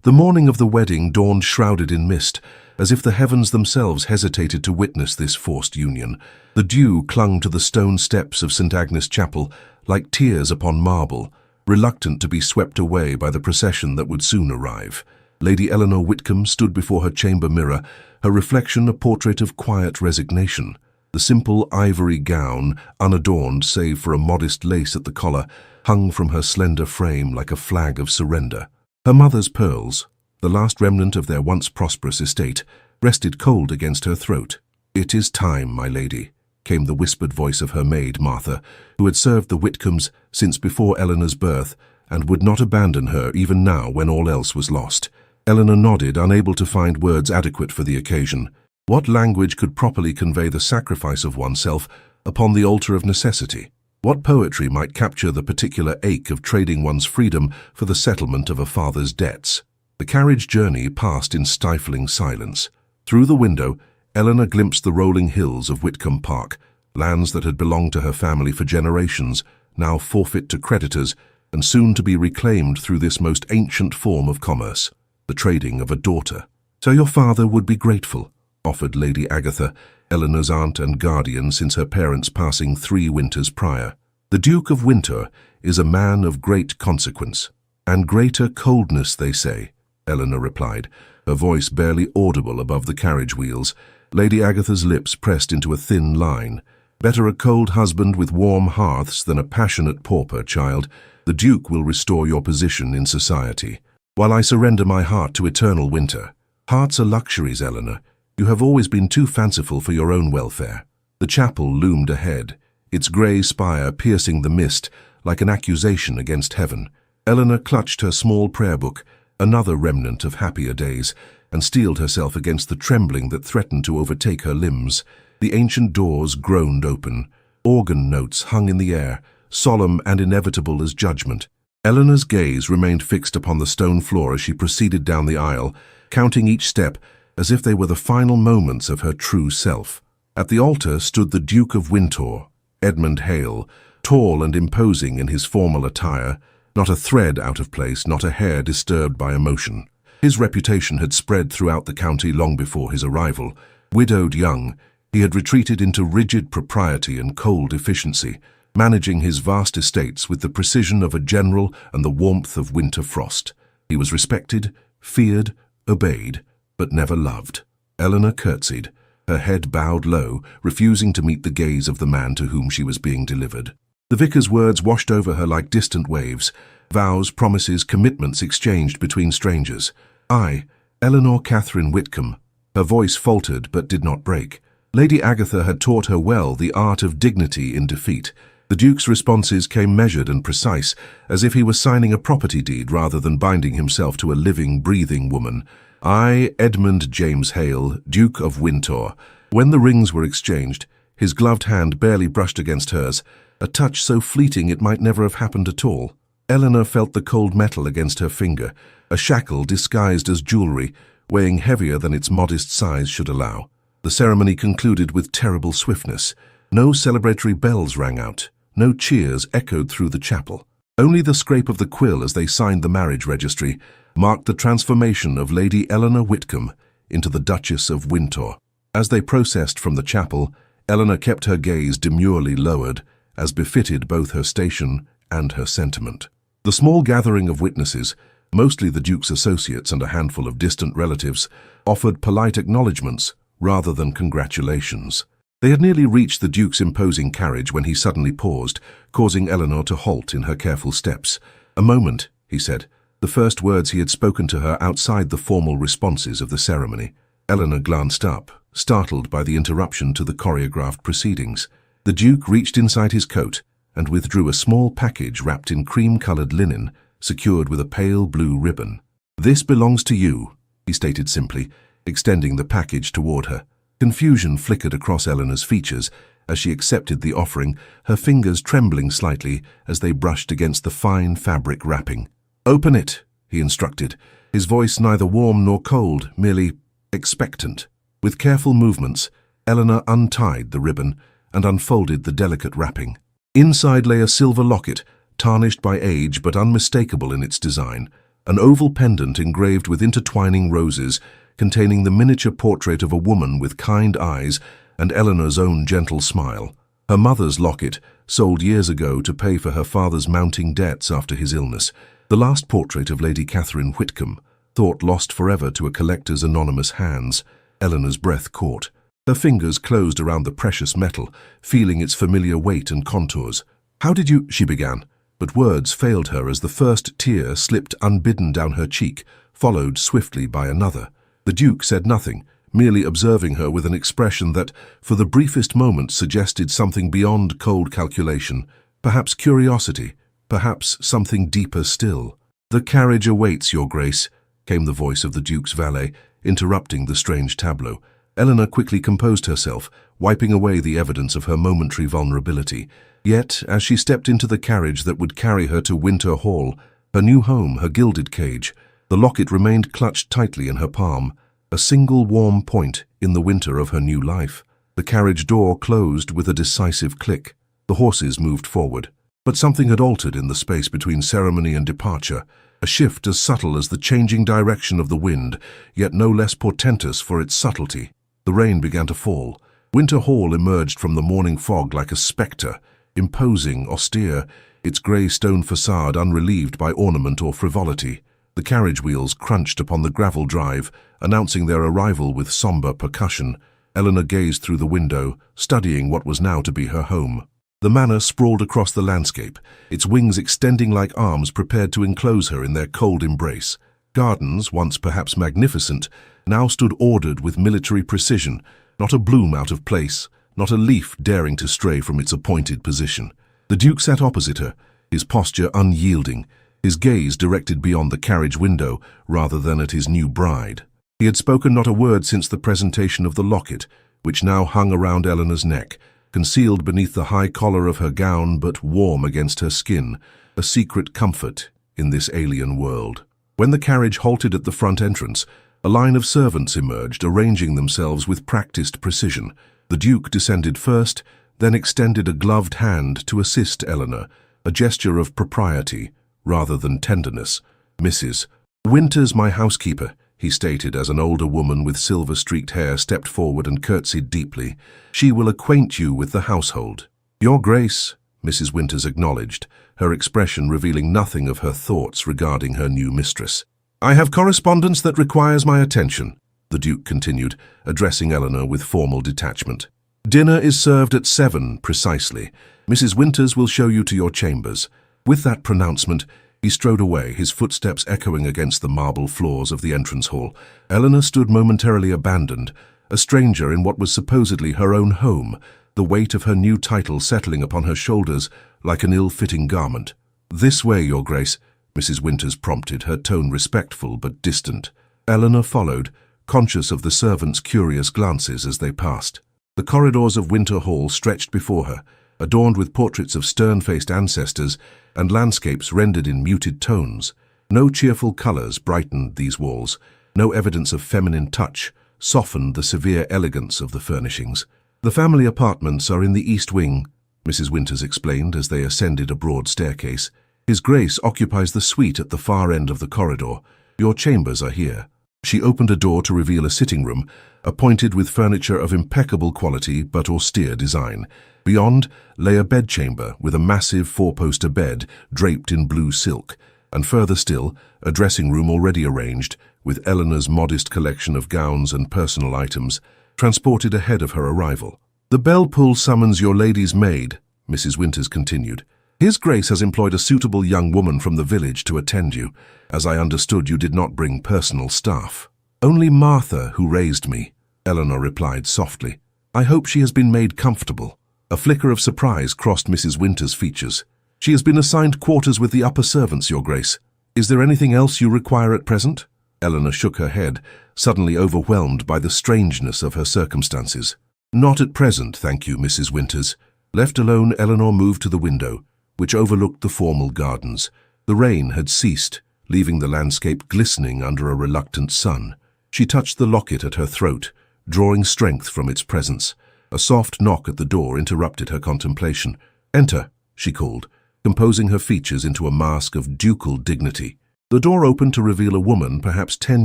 The morning of the wedding dawned shrouded in mist, as if the heavens themselves hesitated to witness this forced union. The dew clung to the stone steps of St. Agnes Chapel like tears upon marble, reluctant to be swept away by the procession that would soon arrive. Lady Eleanor Whitcomb stood before her chamber mirror, her reflection a portrait of quiet resignation. The simple ivory gown, unadorned save for a modest lace at the collar, hung from her slender frame like a flag of surrender. Her mother's pearls, the last remnant of their once prosperous estate, rested cold against her throat. "It is time, my lady," came the whispered voice of her maid, Martha, who had served the Whitcombs since before Eleanor's birth and would not abandon her even now when all else was lost. Eleanor nodded, unable to find words adequate for the occasion. What language could properly convey the sacrifice of oneself upon the altar of necessity? What poetry might capture the particular ache of trading one's freedom for the settlement of a father's debts? The carriage journey passed in stifling silence. Through the window, Eleanor glimpsed the rolling hills of Whitcomb Park, lands that had belonged to her family for generations, now forfeit to creditors, and soon to be reclaimed through this most ancient form of commerce, the trading of a daughter. "So your father would be grateful," offered Lady Agatha, Eleanor's aunt and guardian since her parents' passing 3 winters prior. "The Duke of Winter is a man of great consequence, and greater coldness, they say," Eleanor replied, her voice barely audible above the carriage wheels. Lady Agatha's lips pressed into a thin line. "Better a cold husband with warm hearths than a passionate pauper, child. The Duke will restore your position in society, while I surrender my heart to eternal winter." "Hearts are luxuries, Eleanor. You have always been too fanciful for your own welfare." The chapel loomed ahead, its grey spire piercing the mist like an accusation against heaven. Eleanor clutched her small prayer book, another remnant of happier days, and steeled herself against the trembling that threatened to overtake her limbs. The ancient doors groaned open. Organ notes hung in the air, solemn and inevitable as judgment. Eleanor's gaze remained fixed upon the stone floor as she proceeded down the aisle, counting each step as if they were the final moments of her true self. At the altar stood the Duke of Winter, Edmund Hale, tall and imposing in his formal attire, not a thread out of place, not a hair disturbed by emotion. His reputation had spread throughout the county long before his arrival. Widowed young, he had retreated into rigid propriety and cold efficiency, managing his vast estates with the precision of a general and the warmth of winter frost. He was respected, feared, obeyed, but never loved. Eleanor curtsied, her head bowed low, refusing to meet the gaze of the man to whom she was being delivered. The vicar's words washed over her like distant waves, vows, promises, commitments exchanged between strangers. "I, Eleanor Catherine Whitcomb." Her voice faltered but did not break. Lady Agatha had taught her well the art of dignity in defeat. The Duke's responses came measured and precise, as if he was signing a property deed rather than binding himself to a living, breathing woman. "I, Edmund James Hale, Duke of Winter." When the rings were exchanged, his gloved hand barely brushed against hers, a touch so fleeting it might never have happened at all. Eleanor felt the cold metal against her finger, a shackle disguised as jewelry, weighing heavier than its modest size should allow. The ceremony concluded with terrible swiftness. No celebratory bells rang out, no cheers echoed through the chapel. Only the scrape of the quill as they signed the marriage registry marked the transformation of Lady Eleanor Whitcomb into the Duchess of Winter. As they processed from the chapel, Eleanor kept her gaze demurely lowered, as befitted both her station and her sentiment. The small gathering of witnesses, mostly the Duke's associates and a handful of distant relatives, offered polite acknowledgements rather than congratulations. They had nearly reached the Duke's imposing carriage when he suddenly paused, causing Eleanor to halt in her careful steps. "A moment," he said, the first words he had spoken to her outside the formal responses of the ceremony. Eleanor glanced up, startled by the interruption to the choreographed proceedings. The Duke reached inside his coat and withdrew a small package wrapped in cream-colored linen, secured with a pale blue ribbon. "This belongs to you," he stated simply, extending the package toward her. Confusion flickered across Eleanor's features as she accepted the offering, her fingers trembling slightly as they brushed against the fine fabric wrapping. "Open it," he instructed, his voice neither warm nor cold, merely expectant. With careful movements, Eleanor untied the ribbon and unfolded the delicate wrapping. Inside lay a silver locket, tarnished by age but unmistakable in its design, an oval pendant engraved with intertwining roses containing the miniature portrait of a woman with kind eyes and Eleanor's own gentle smile. Her mother's locket, sold years ago to pay for her father's mounting debts after his illness. The last portrait of Lady Catherine Whitcomb, thought lost forever to a collector's anonymous hands. Eleanor's breath caught. Her fingers closed around the precious metal, feeling its familiar weight and contours. "How did you—" she began, but words failed her as the first tear slipped unbidden down her cheek, followed swiftly by another. The Duke said nothing, merely observing her with an expression that, for the briefest moment, suggested something beyond cold calculation, perhaps curiosity, perhaps something deeper still. "The carriage awaits, Your Grace," came the voice of the Duke's valet, interrupting the strange tableau. Eleanor quickly composed herself, wiping away the evidence of her momentary vulnerability. Yet, as she stepped into the carriage that would carry her to Winter Hall, her new home, her gilded cage, the locket remained clutched tightly in her palm, a single warm point in the winter of her new life. The carriage door closed with a decisive click. The horses moved forward. But something had altered in the space between ceremony and departure, a shift as subtle as the changing direction of the wind, yet no less portentous for its subtlety. The rain began to fall. Winter Hall emerged from the morning fog like a spectre, imposing, austere, its grey stone facade unrelieved by ornament or frivolity. The carriage wheels crunched upon the gravel drive, announcing their arrival with sombre percussion. Eleanor gazed through the window, studying what was now to be her home. The manor sprawled across the landscape, its wings extending like arms prepared to enclose her in their cold embrace. Gardens, once perhaps magnificent, now stood ordered with military precision, not a bloom out of place, not a leaf daring to stray from its appointed position. The Duke sat opposite her, his posture unyielding, his gaze directed beyond the carriage window rather than at his new bride. He had spoken not a word since the presentation of the locket, which now hung around Eleanor's neck, concealed beneath the high collar of her gown but warm against her skin, a secret comfort in this alien world. When the carriage halted at the front entrance, a line of servants emerged, arranging themselves with practiced precision. The Duke descended first, then extended a gloved hand to assist Eleanor, a gesture of propriety rather than tenderness. "Mrs. Winter's my housekeeper," he stated as an older woman with silver-streaked hair stepped forward and curtsied deeply. "She will acquaint you with the household." "Your Grace," Mrs. Winters acknowledged, her expression revealing nothing of her thoughts regarding her new mistress. "I have correspondence that requires my attention," the Duke continued, addressing Eleanor with formal detachment. "Dinner is served at 7 precisely. Mrs. Winters will show you to your chambers." With that pronouncement, he strode away, his footsteps echoing against the marble floors of the entrance hall. Eleanor stood momentarily abandoned, a stranger in what was supposedly her own home, the weight of her new title settling upon her shoulders like an ill-fitting garment. "This way, Your Grace," Mrs. Winters prompted, her tone respectful but distant. Eleanor followed, conscious of the servants' curious glances as they passed. The corridors of Winter Hall stretched before her, adorned with portraits of stern-faced ancestors and landscapes rendered in muted tones. No cheerful colours brightened these walls, no evidence of feminine touch softened the severe elegance of the furnishings. "The family apartments are in the east wing," Mrs. Winters explained as they ascended a broad staircase. "His Grace occupies the suite at the far end of the corridor. Your chambers are here." She opened a door to reveal a sitting room, appointed with furniture of impeccable quality but austere design. Beyond lay a bedchamber with a massive four-poster bed draped in blue silk, and further still, a dressing room already arranged, with Eleanor's modest collection of gowns and personal items, transported ahead of her arrival. "The bell pull summons your lady's maid," Mrs. Winters continued. "His Grace has employed a suitable young woman from the village to attend you, as I understood you did not bring personal staff." "Only Martha, who raised me," Eleanor replied softly. "I hope she has been made comfortable." A flicker of surprise crossed Mrs. Winters' features. "She has been assigned quarters with the upper servants, Your Grace. Is there anything else you require at present?" Eleanor shook her head, suddenly overwhelmed by the strangeness of her circumstances. "Not at present, thank you, Mrs. Winters." Left alone, Eleanor moved to the window, which overlooked the formal gardens. The rain had ceased, leaving the landscape glistening under a reluctant sun. She touched the locket at her throat, drawing strength from its presence. A soft knock at the door interrupted her contemplation. "Enter," she called, composing her features into a mask of ducal dignity. The door opened to reveal a woman, perhaps 10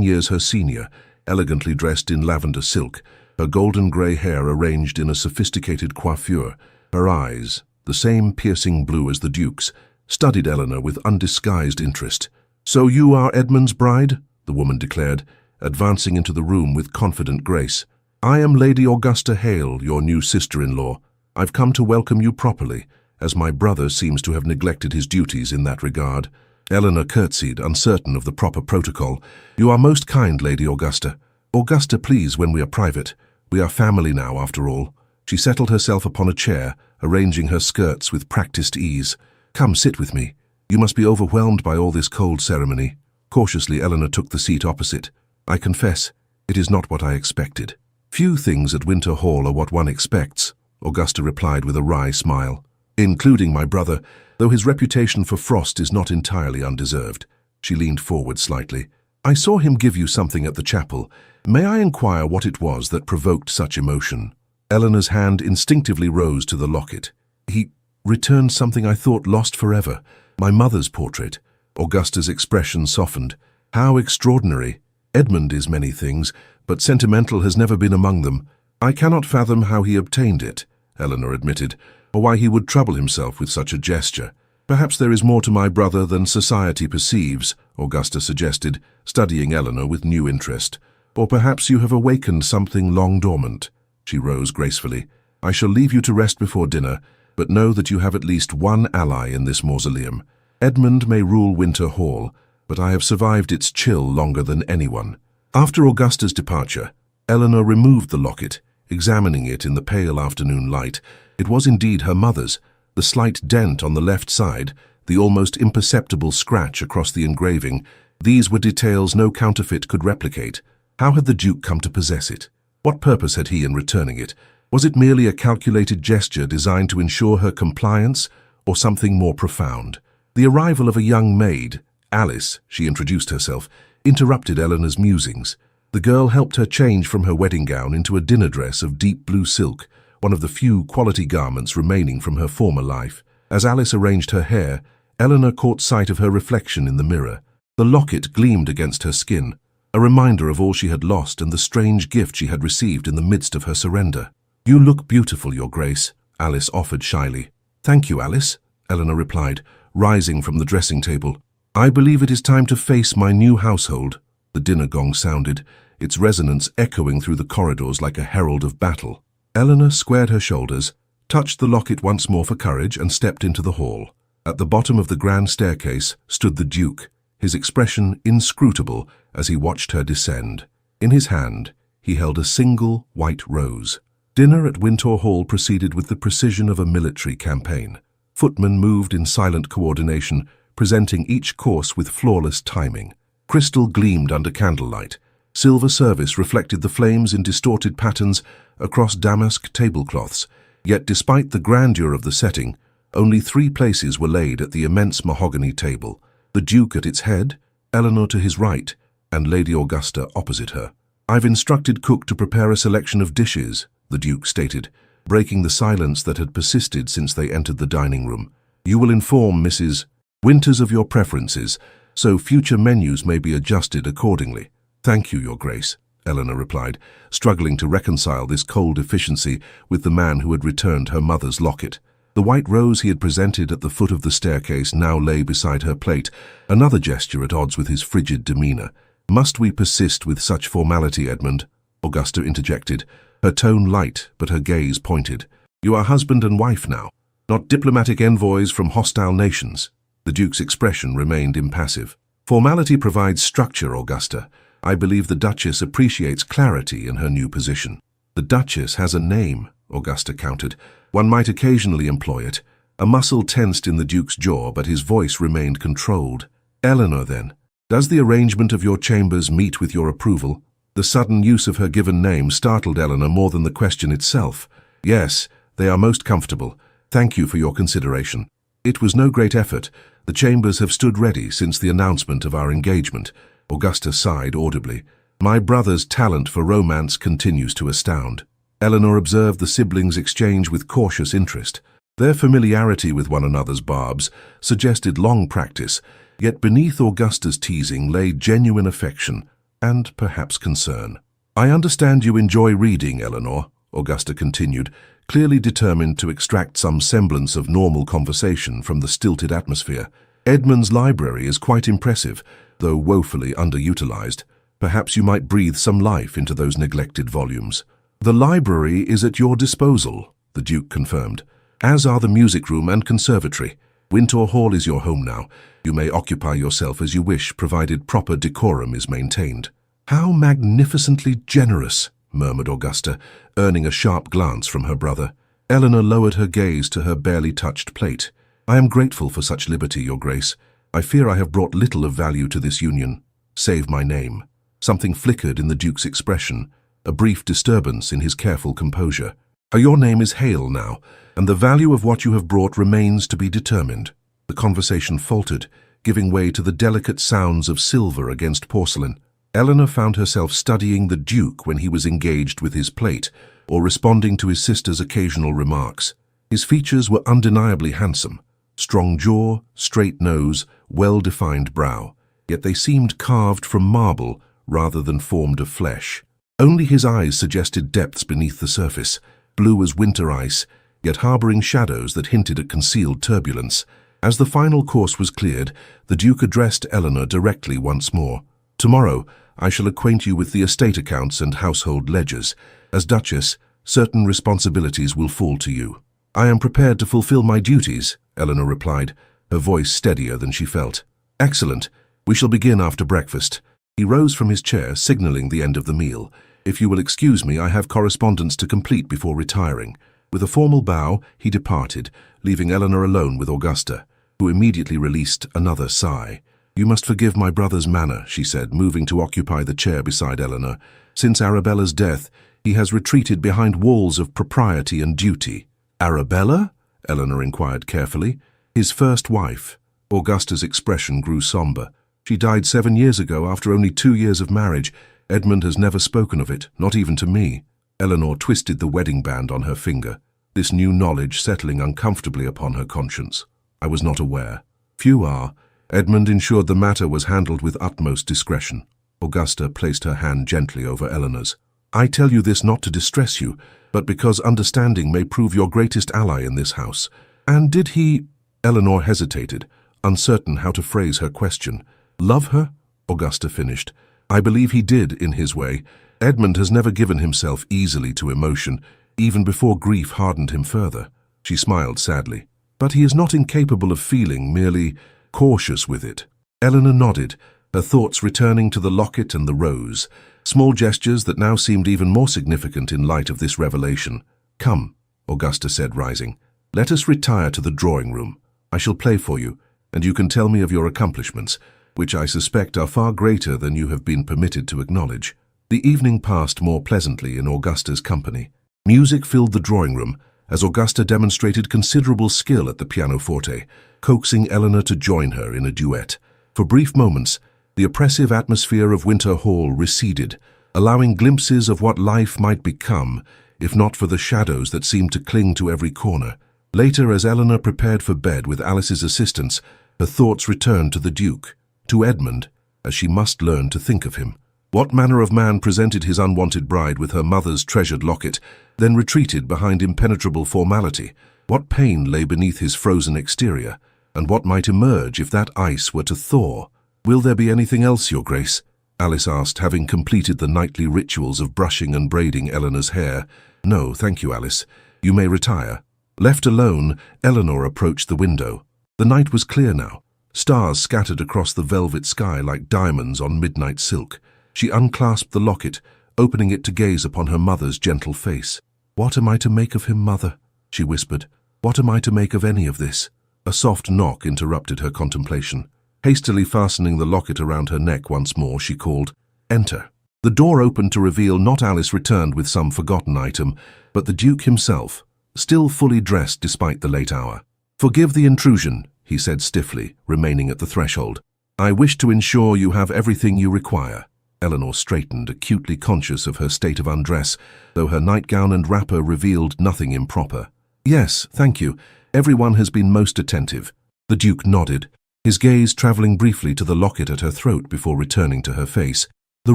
years her senior, elegantly dressed in lavender silk, her golden grey hair arranged in a sophisticated coiffure. Her eyes, the same piercing blue as the Duke's, studied Eleanor with undisguised interest. "So you are Edmund's bride?" the woman declared, advancing into the room with confident grace. "I am Lady Augusta Hale, your new sister-in-law. I've come to welcome you properly, as my brother seems to have neglected his duties in that regard." Eleanor curtsied, uncertain of the proper protocol. "You are most kind, Lady Augusta. Augusta, please, when we are private. We are family now, after all." She settled herself upon a chair, arranging her skirts with practiced ease. "Come, sit with me. You must be overwhelmed by all this cold ceremony." Cautiously, Eleanor took the seat opposite. "I confess, it is not what I expected." "Few things at Winter Hall are what one expects," Augusta replied with a wry smile. "Including my brother, though his reputation for frost is not entirely undeserved." She leaned forward slightly. "I saw him give you something at the chapel. May I inquire what it was that provoked such emotion?" Eleanor's hand instinctively rose to the locket. "He returned something I thought lost forever, my mother's portrait." Augusta's expression softened. "How extraordinary. Edmund is many things, but sentimental has never been among them. I cannot fathom how he obtained it," Eleanor admitted, "or why he would trouble himself with such a gesture." "Perhaps there is more to my brother than society perceives," Augusta suggested, studying Eleanor with new interest. "Or perhaps you have awakened something long dormant." She rose gracefully. "I shall leave you to rest before dinner, but know that you have at least one ally in this mausoleum. Edmund may rule Winter Hall, but I have survived its chill longer than anyone." After Augusta's departure, Eleanor removed the locket, examining it in the pale afternoon light. It was indeed her mother's. The slight dent on the left side, the almost imperceptible scratch across the engraving, these were details no counterfeit could replicate. How had the Duke come to possess it? What purpose had he in returning it? Was it merely a calculated gesture designed to ensure her compliance, or something more profound? The arrival of a young maid, Alice, she introduced herself, interrupted Eleanor's musings. The girl helped her change from her wedding gown into a dinner dress of deep blue silk, one of the few quality garments remaining from her former life. As Alice arranged her hair, Eleanor caught sight of her reflection in the mirror. The locket gleamed against her skin, a reminder of all she had lost and the strange gift she had received in the midst of her surrender. "You look beautiful, Your Grace," Alice offered shyly. "Thank you, Alice," Eleanor replied, rising from the dressing table. "I believe it is time to face my new household." The dinner gong sounded, its resonance echoing through the corridors like a herald of battle. Eleanor squared her shoulders, touched the locket once more for courage, and stepped into the hall. At the bottom of the grand staircase stood the Duke, his expression inscrutable as he watched her descend. In his hand, he held a single white rose. Dinner at Winter Hall proceeded with the precision of a military campaign. Footmen moved in silent coordination, presenting each course with flawless timing. Crystal gleamed under candlelight. Silver service reflected the flames in distorted patterns across damask tablecloths. Yet despite the grandeur of the setting, only 3 places were laid at the immense mahogany table. The Duke at its head, Eleanor to his right, and Lady Augusta opposite her. "I've instructed cook to prepare a selection of dishes," the Duke stated, breaking the silence that had persisted since they entered the dining room. "You will inform Mrs. Winters of your preferences, so future menus may be adjusted accordingly." "Thank you, Your Grace," Eleanor replied, struggling to reconcile this cold efficiency with the man who had returned her mother's locket. The white rose he had presented at the foot of the staircase now lay beside her plate, another gesture at odds with his frigid demeanor. "Must we persist with such formality, Edmund?" Augusta interjected, her tone light but her gaze pointed. "You are husband and wife now, not diplomatic envoys from hostile nations." The Duke's expression remained impassive. "Formality provides structure, Augusta. I believe the Duchess appreciates clarity in her new position." "The Duchess has a name," Augusta countered. "One might occasionally employ it." A muscle tensed in the Duke's jaw, but his voice remained controlled. "Eleanor, then, does the arrangement of your chambers meet with your approval?" The sudden use of her given name startled Eleanor more than the question itself. "Yes, they are most comfortable. Thank you for your consideration." "It was no great effort. The chambers have stood ready since the announcement of our engagement." Augusta sighed audibly. "My brother's talent for romance continues to astound." Eleanor observed the siblings' exchange with cautious interest. Their familiarity with one another's barbs suggested long practice, Yet beneath Augusta's teasing lay genuine affection and perhaps concern. "I understand you enjoy reading, Eleanor," Augusta continued, clearly determined to extract some semblance of normal conversation from the stilted atmosphere. "Edmund's library is quite impressive, though woefully underutilized. Perhaps you might breathe some life into those neglected volumes." "The library is at your disposal," the Duke confirmed, "as are the music room and conservatory. Winter Hall is your home now. You may occupy yourself as you wish, provided proper decorum is maintained." "How magnificently generous," murmured Augusta, earning a sharp glance from her brother. Eleanor lowered her gaze to her barely touched plate. "I am grateful for such liberty, Your Grace. I fear I have brought little of value to this union. Save my name." Something flickered in the Duke's expression, a brief disturbance in his careful composure. "Your name is Hale now, and the value of what you have brought remains to be determined." The conversation faltered, giving way to the delicate sounds of silver against porcelain. Eleanor found herself studying the Duke when he was engaged with his plate, or responding to his sister's occasional remarks. His features were undeniably handsome: strong jaw, straight nose, well-defined brow, yet they seemed carved from marble rather than formed of flesh. Only his eyes suggested depths beneath the surface, blue as winter ice, yet harboring shadows that hinted at concealed turbulence. As the final course was cleared, the Duke addressed Eleanor directly once more. "Tomorrow, I shall acquaint you with the estate accounts and household ledgers. As Duchess, certain responsibilities will fall to you." "I am prepared to fulfill my duties," Eleanor replied, her voice steadier than she felt. "Excellent. We shall begin after breakfast." He rose from his chair, signaling the end of the meal. "If you will excuse me, I have correspondence to complete before retiring." With a formal bow, he departed, leaving Eleanor alone with Augusta, who immediately released another sigh. "You must forgive my brother's manner," she said, moving to occupy the chair beside Eleanor. "Since Arabella's death, he has retreated behind walls of propriety and duty." "Arabella?" Eleanor inquired carefully. "His first wife." Augusta's expression grew somber. "She died 7 years ago after only 2 years of marriage. Edmund has never spoken of it, not even to me." Eleanor twisted the wedding band on her finger, this new knowledge settling uncomfortably upon her conscience. "I was not aware." "Few are. Edmund ensured the matter was handled with utmost discretion." Augusta placed her hand gently over Eleanor's. "I tell you this not to distress you, but because understanding may prove your greatest ally in this house." "And did he—" Eleanor hesitated, uncertain how to phrase her question. "Love her?" Augusta finished. "I believe he did, in his way. Edmund has never given himself easily to emotion, even before grief hardened him further." She smiled sadly. "But he is not incapable of feeling, merely cautious with it." Eleanor nodded, her thoughts returning to the locket and the rose, small gestures that now seemed even more significant in light of this revelation. "Come," Augusta said, rising. "Let us retire to the drawing room. I shall play for you, and you can tell me of your accomplishments, which I suspect are far greater than you have been permitted to acknowledge." The evening passed more pleasantly in Augusta's company. Music filled the drawing room, as Augusta demonstrated considerable skill at the pianoforte, coaxing Eleanor to join her in a duet. For brief moments, the oppressive atmosphere of Winter Hall receded, allowing glimpses of what life might become, if not for the shadows that seemed to cling to every corner. Later, as Eleanor prepared for bed with Alice's assistance, her thoughts returned to the Duke, to Edmund, as she must learn to think of him. What manner of man presented his unwanted bride with her mother's treasured locket, then retreated behind impenetrable formality? What pain lay beneath his frozen exterior? And what might emerge if that ice were to thaw? "Will there be anything else, Your Grace?" Alice asked, having completed the nightly rituals of brushing and braiding Eleanor's hair. "No, thank you, Alice. You may retire." Left alone, Eleanor approached the window. The night was clear now, stars scattered across the velvet sky like diamonds on midnight silk. She unclasped the locket, opening it to gaze upon her mother's gentle face. "What am I to make of him, Mother?" she whispered. "What am I to make of any of this?" A soft knock interrupted her contemplation. Hastily fastening the locket around her neck once more, she called, "Enter." The door opened to reveal not Alice returned with some forgotten item, but the Duke himself, still fully dressed despite the late hour. "Forgive the intrusion," he said stiffly, remaining at the threshold. "I wish to ensure you have everything you require." Eleanor straightened, acutely conscious of her state of undress, though her nightgown and wrapper revealed nothing improper. "Yes, thank you. Everyone has been most attentive." The Duke nodded. his gaze travelling briefly to the locket at her throat before returning to her face. "The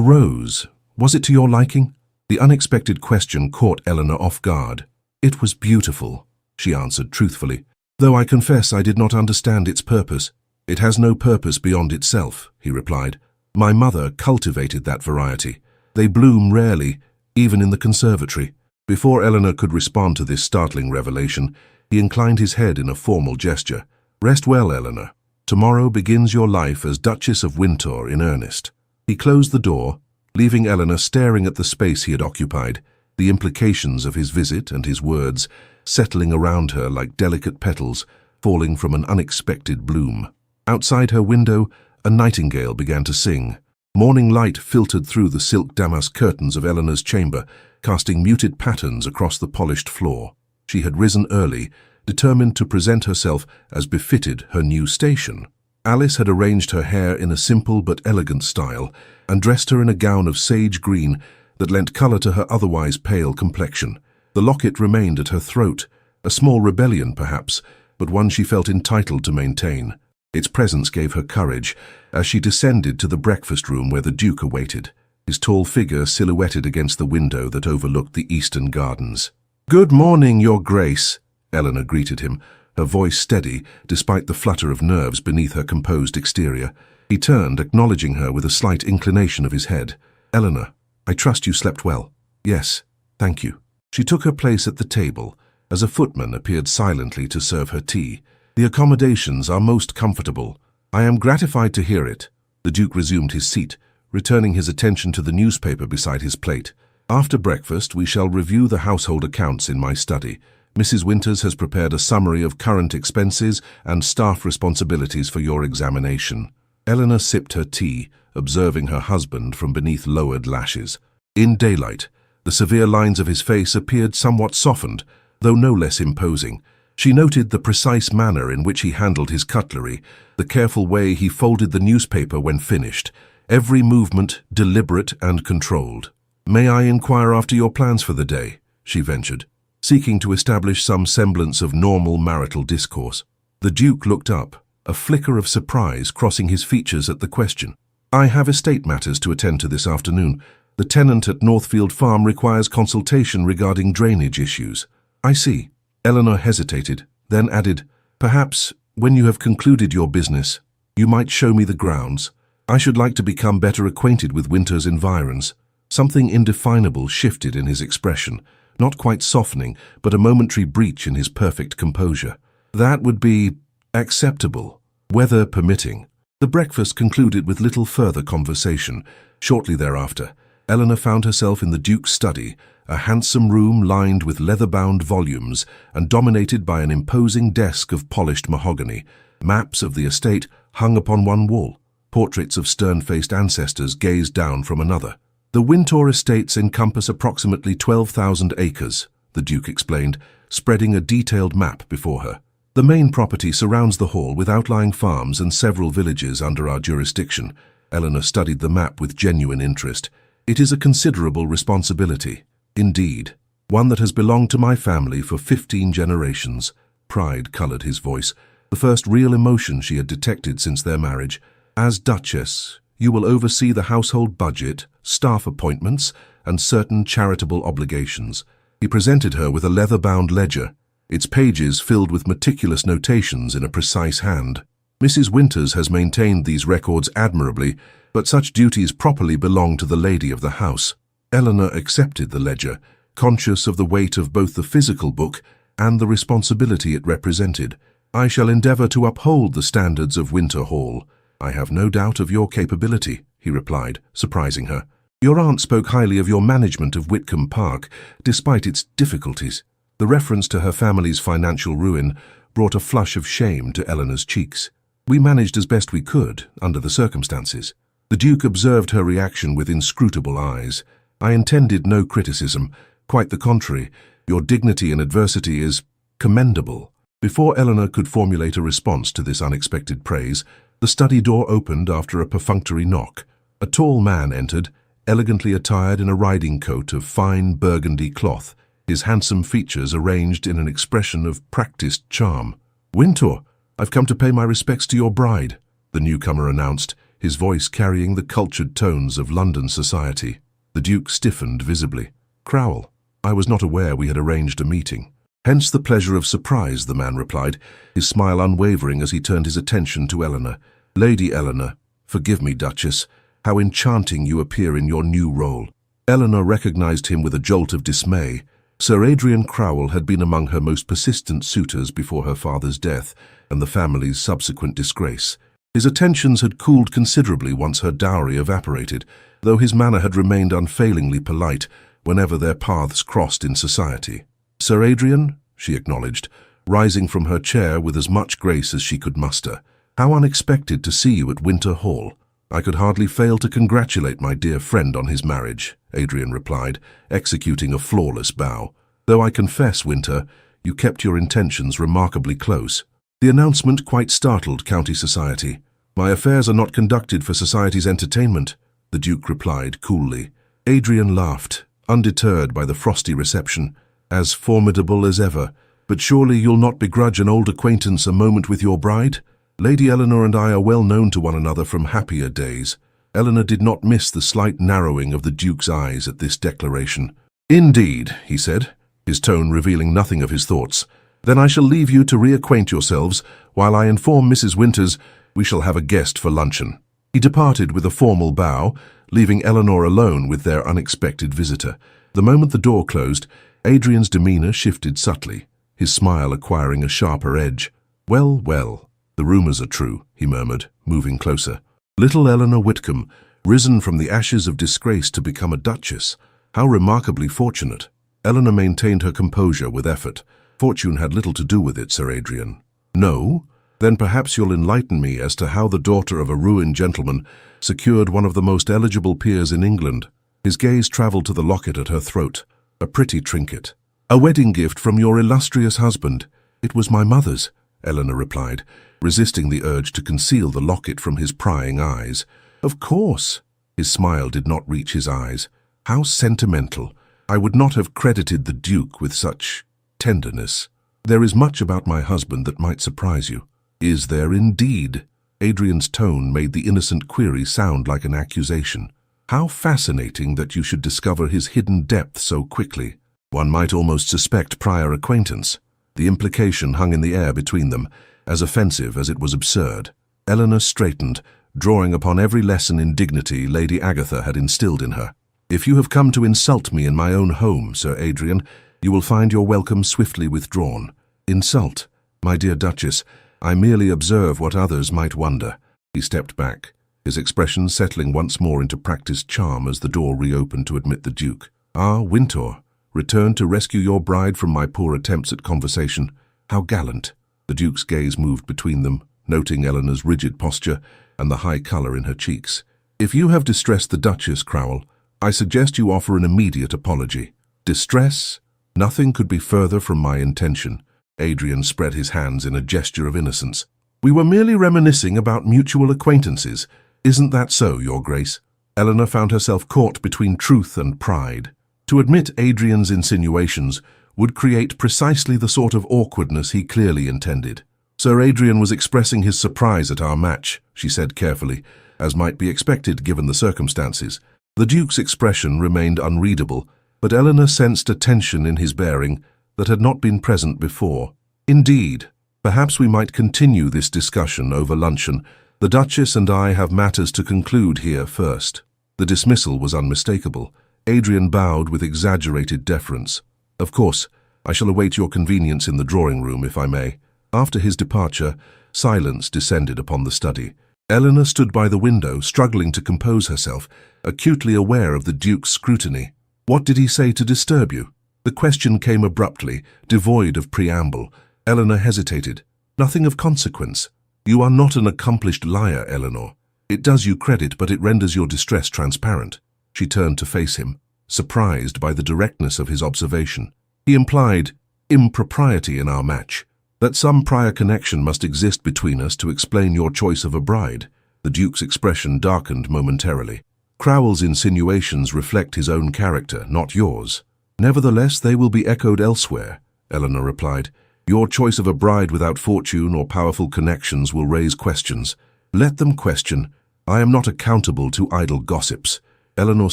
rose, was it to your liking?" The unexpected question caught Eleanor off guard. "It was beautiful," she answered truthfully, "though I confess I did not understand its purpose." "It has no purpose beyond itself," he replied. "My mother cultivated that variety. They bloom rarely, even in the conservatory." Before Eleanor could respond to this startling revelation, he inclined his head in a formal gesture. "Rest well, Eleanor. Tomorrow begins your life as Duchess of Windsor in earnest." He closed the door, leaving Eleanor staring at the space he had occupied, the implications of his visit and his words settling around her like delicate petals falling from an unexpected bloom. Outside her window, a nightingale began to sing. Morning light filtered through the silk damask curtains of Eleanor's chamber, casting muted patterns across the polished floor. She had risen early, determined to present herself as befitted her new station. Alice had arranged her hair in a simple but elegant style and dressed her in a gown of sage green that lent colour to her otherwise pale complexion. The locket remained at her throat, a small rebellion perhaps, but one she felt entitled to maintain. Its presence gave her courage as she descended to the breakfast room where the Duke awaited, his tall figure silhouetted against the window that overlooked the eastern gardens. "Good morning, Your Grace," Eleanor greeted him, her voice steady despite the flutter of nerves beneath her composed exterior. He turned, acknowledging her with a slight inclination of his head. "Eleanor, I trust you slept well." "Yes, thank you." She took her place at the table as a footman appeared silently to serve her tea. "The accommodations are most comfortable. I am gratified to hear it." The Duke resumed his seat, returning his attention to the newspaper beside his plate. "After breakfast, we shall review the household accounts in my study. Mrs. Winters has prepared a summary of current expenses and staff responsibilities for your examination." Eleanor sipped her tea, observing her husband from beneath lowered lashes. In daylight, the severe lines of his face appeared somewhat softened, though no less imposing. She noted the precise manner in which he handled his cutlery, the careful way he folded the newspaper when finished, every movement deliberate and controlled. "May I inquire after your plans for the day?" she ventured, seeking to establish some semblance of normal marital discourse. The Duke looked up, a flicker of surprise crossing his features at the question. "I have estate matters to attend to this afternoon. The tenant at Northfield Farm requires consultation regarding drainage issues." "I see." Eleanor hesitated, then added, "Perhaps, when you have concluded your business, you might show me the grounds. I should like to become better acquainted with Winter's environs." Something indefinable shifted in his expression, not quite softening, but a momentary breach in his perfect composure. "That would be acceptable, weather permitting." The breakfast concluded with little further conversation. Shortly thereafter, Eleanor found herself in the Duke's study, a handsome room lined with leather-bound volumes and dominated by an imposing desk of polished mahogany. Maps of the estate hung upon one wall. Portraits of stern-faced ancestors gazed down from another. "The Windsor estates encompass approximately 12,000 acres, the Duke explained, spreading a detailed map before her. "The main property surrounds the hall with outlying farms and several villages under our jurisdiction." Eleanor studied the map with genuine interest. "It is a considerable responsibility. Indeed, one that has belonged to my family for 15 generations. Pride colored his voice, the first real emotion she had detected since their marriage. "As Duchess, you will oversee the household budget, staff appointments, and certain charitable obligations." He presented her with a leather-bound ledger, its pages filled with meticulous notations in a precise hand. "Mrs. Winters has maintained these records admirably, but such duties properly belong to the lady of the house." Eleanor accepted the ledger, conscious of the weight of both the physical book and the responsibility it represented. "I shall endeavour to uphold the standards of Winter Hall." "I have no doubt of your capability," he replied, surprising her. "Your aunt spoke highly of your management of Whitcomb Park, despite its difficulties." The reference to her family's financial ruin brought a flush of shame to Eleanor's cheeks. "We managed as best we could, under the circumstances." The Duke observed her reaction with inscrutable eyes. "I intended no criticism. Quite the contrary. Your dignity in adversity is commendable." Before Eleanor could formulate a response to this unexpected praise, the study door opened after a perfunctory knock. A tall man entered, elegantly attired in a riding coat of fine burgundy cloth, his handsome features arranged in an expression of practiced charm. "Winter, "I've come to pay my respects to your bride," the newcomer announced, his voice carrying the cultured tones of London society. The Duke stiffened visibly. "Crowell, I was not aware we had arranged a meeting." "Hence the pleasure of surprise," the man replied, his smile unwavering as he turned his attention to Eleanor. "Lady Eleanor, forgive me, Duchess, how enchanting you appear in your new role." Eleanor recognized him with a jolt of dismay. Sir Adrian Crowell had been among her most persistent suitors before her father's death and the family's subsequent disgrace. His attentions had cooled considerably once her dowry evaporated, though his manner had remained unfailingly polite whenever their paths crossed in society. "Sir Adrian," she acknowledged, rising from her chair with as much grace as she could muster. "How unexpected to see you at Winter Hall." "I could hardly fail to congratulate my dear friend on his marriage," Adrian replied, executing a flawless bow. "Though I confess, Winter, you kept your intentions remarkably close." The announcement quite startled county society. "My affairs are not conducted for society's entertainment," the Duke replied coolly. Adrian laughed, undeterred by the frosty reception. "As formidable as ever. But surely you'll not begrudge an old acquaintance a moment with your bride? Lady Eleanor and I are well known to one another from happier days." Eleanor did not miss the slight narrowing of the Duke's eyes at this declaration. "Indeed," he said, his tone revealing nothing of his thoughts. "Then I shall leave you to reacquaint yourselves, while I inform Mrs. Winters we shall have a guest for luncheon." He departed with a formal bow, leaving Eleanor alone with their unexpected visitor. The moment the door closed, Adrian's demeanor shifted subtly, his smile acquiring a sharper edge. "Well, well, the rumors are true," he murmured, moving closer. "Little Eleanor Whitcomb, risen from the ashes of disgrace to become a duchess. How remarkably fortunate." Eleanor maintained her composure with effort. "Fortune had little to do with it, Sir Adrian." "No? Then perhaps you'll enlighten me as to how the daughter of a ruined gentleman secured one of the most eligible peers in England." His gaze travelled to the locket at her throat. "A pretty trinket." "A wedding gift from your illustrious husband." "It was my mother's," Eleanor replied, resisting the urge to conceal the locket from his prying eyes. "Of course." His smile did not reach his eyes. "How sentimental. I would not have credited the Duke with such tenderness. There is much about my husband that might surprise you." "Is there indeed?" Adrian's tone made the innocent query sound like an accusation. "How fascinating that you should discover his hidden depth so quickly. One might almost suspect prior acquaintance." The implication hung in the air between them, as offensive as it was absurd. Eleanor straightened, drawing upon every lesson in dignity Lady Agatha had instilled in her. "If you have come to insult me in my own home, Sir Adrian, you will find your welcome swiftly withdrawn." "Insult? My dear Duchess, I merely observe what others might wonder." He stepped back, his expression settling once more into practiced charm as the door reopened to admit the Duke. "Ah, Winter, returned to rescue your bride from my poor attempts at conversation. How gallant." The Duke's gaze moved between them, noting Eleanor's rigid posture and the high colour in her cheeks. "If you have distressed the Duchess, Crowell, I suggest you offer an immediate apology." "Distress? Nothing could be further from my intention." Adrian spread his hands in a gesture of innocence. "We were merely reminiscing about mutual acquaintances. Isn't that so, Your Grace?" Eleanor found herself caught between truth and pride. To admit Adrian's insinuations would create precisely the sort of awkwardness he clearly intended. "Sir Adrian was expressing his surprise at our match," she said carefully, as might be expected given the circumstances. The Duke's expression remained unreadable, but Eleanor sensed a tension in his bearing that had not been present before. "Indeed. Perhaps we might continue this discussion over luncheon. The Duchess and I have matters to conclude here first." The dismissal was unmistakable. Adrian bowed with exaggerated deference. "Of course, I shall await your convenience in the drawing-room, if I may." After his departure, silence descended upon the study. Eleanor stood by the window, struggling to compose herself, acutely aware of the Duke's scrutiny. "What did he say to disturb you?" The question came abruptly, devoid of preamble. Eleanor hesitated. "Nothing of consequence." "You are not an accomplished liar, Eleanor. It does you credit, but it renders your distress transparent." She turned to face him, surprised by the directness of his observation. "He implied impropriety in our match, that some prior connection must exist between us to explain your choice of a bride." The Duke's expression darkened momentarily. "Crowell's insinuations reflect his own character, not yours." "Nevertheless, they will be echoed elsewhere," Eleanor replied. Your choice of a bride without fortune or powerful connections will raise questions. Let them question. I am not accountable to idle gossips. Eleanor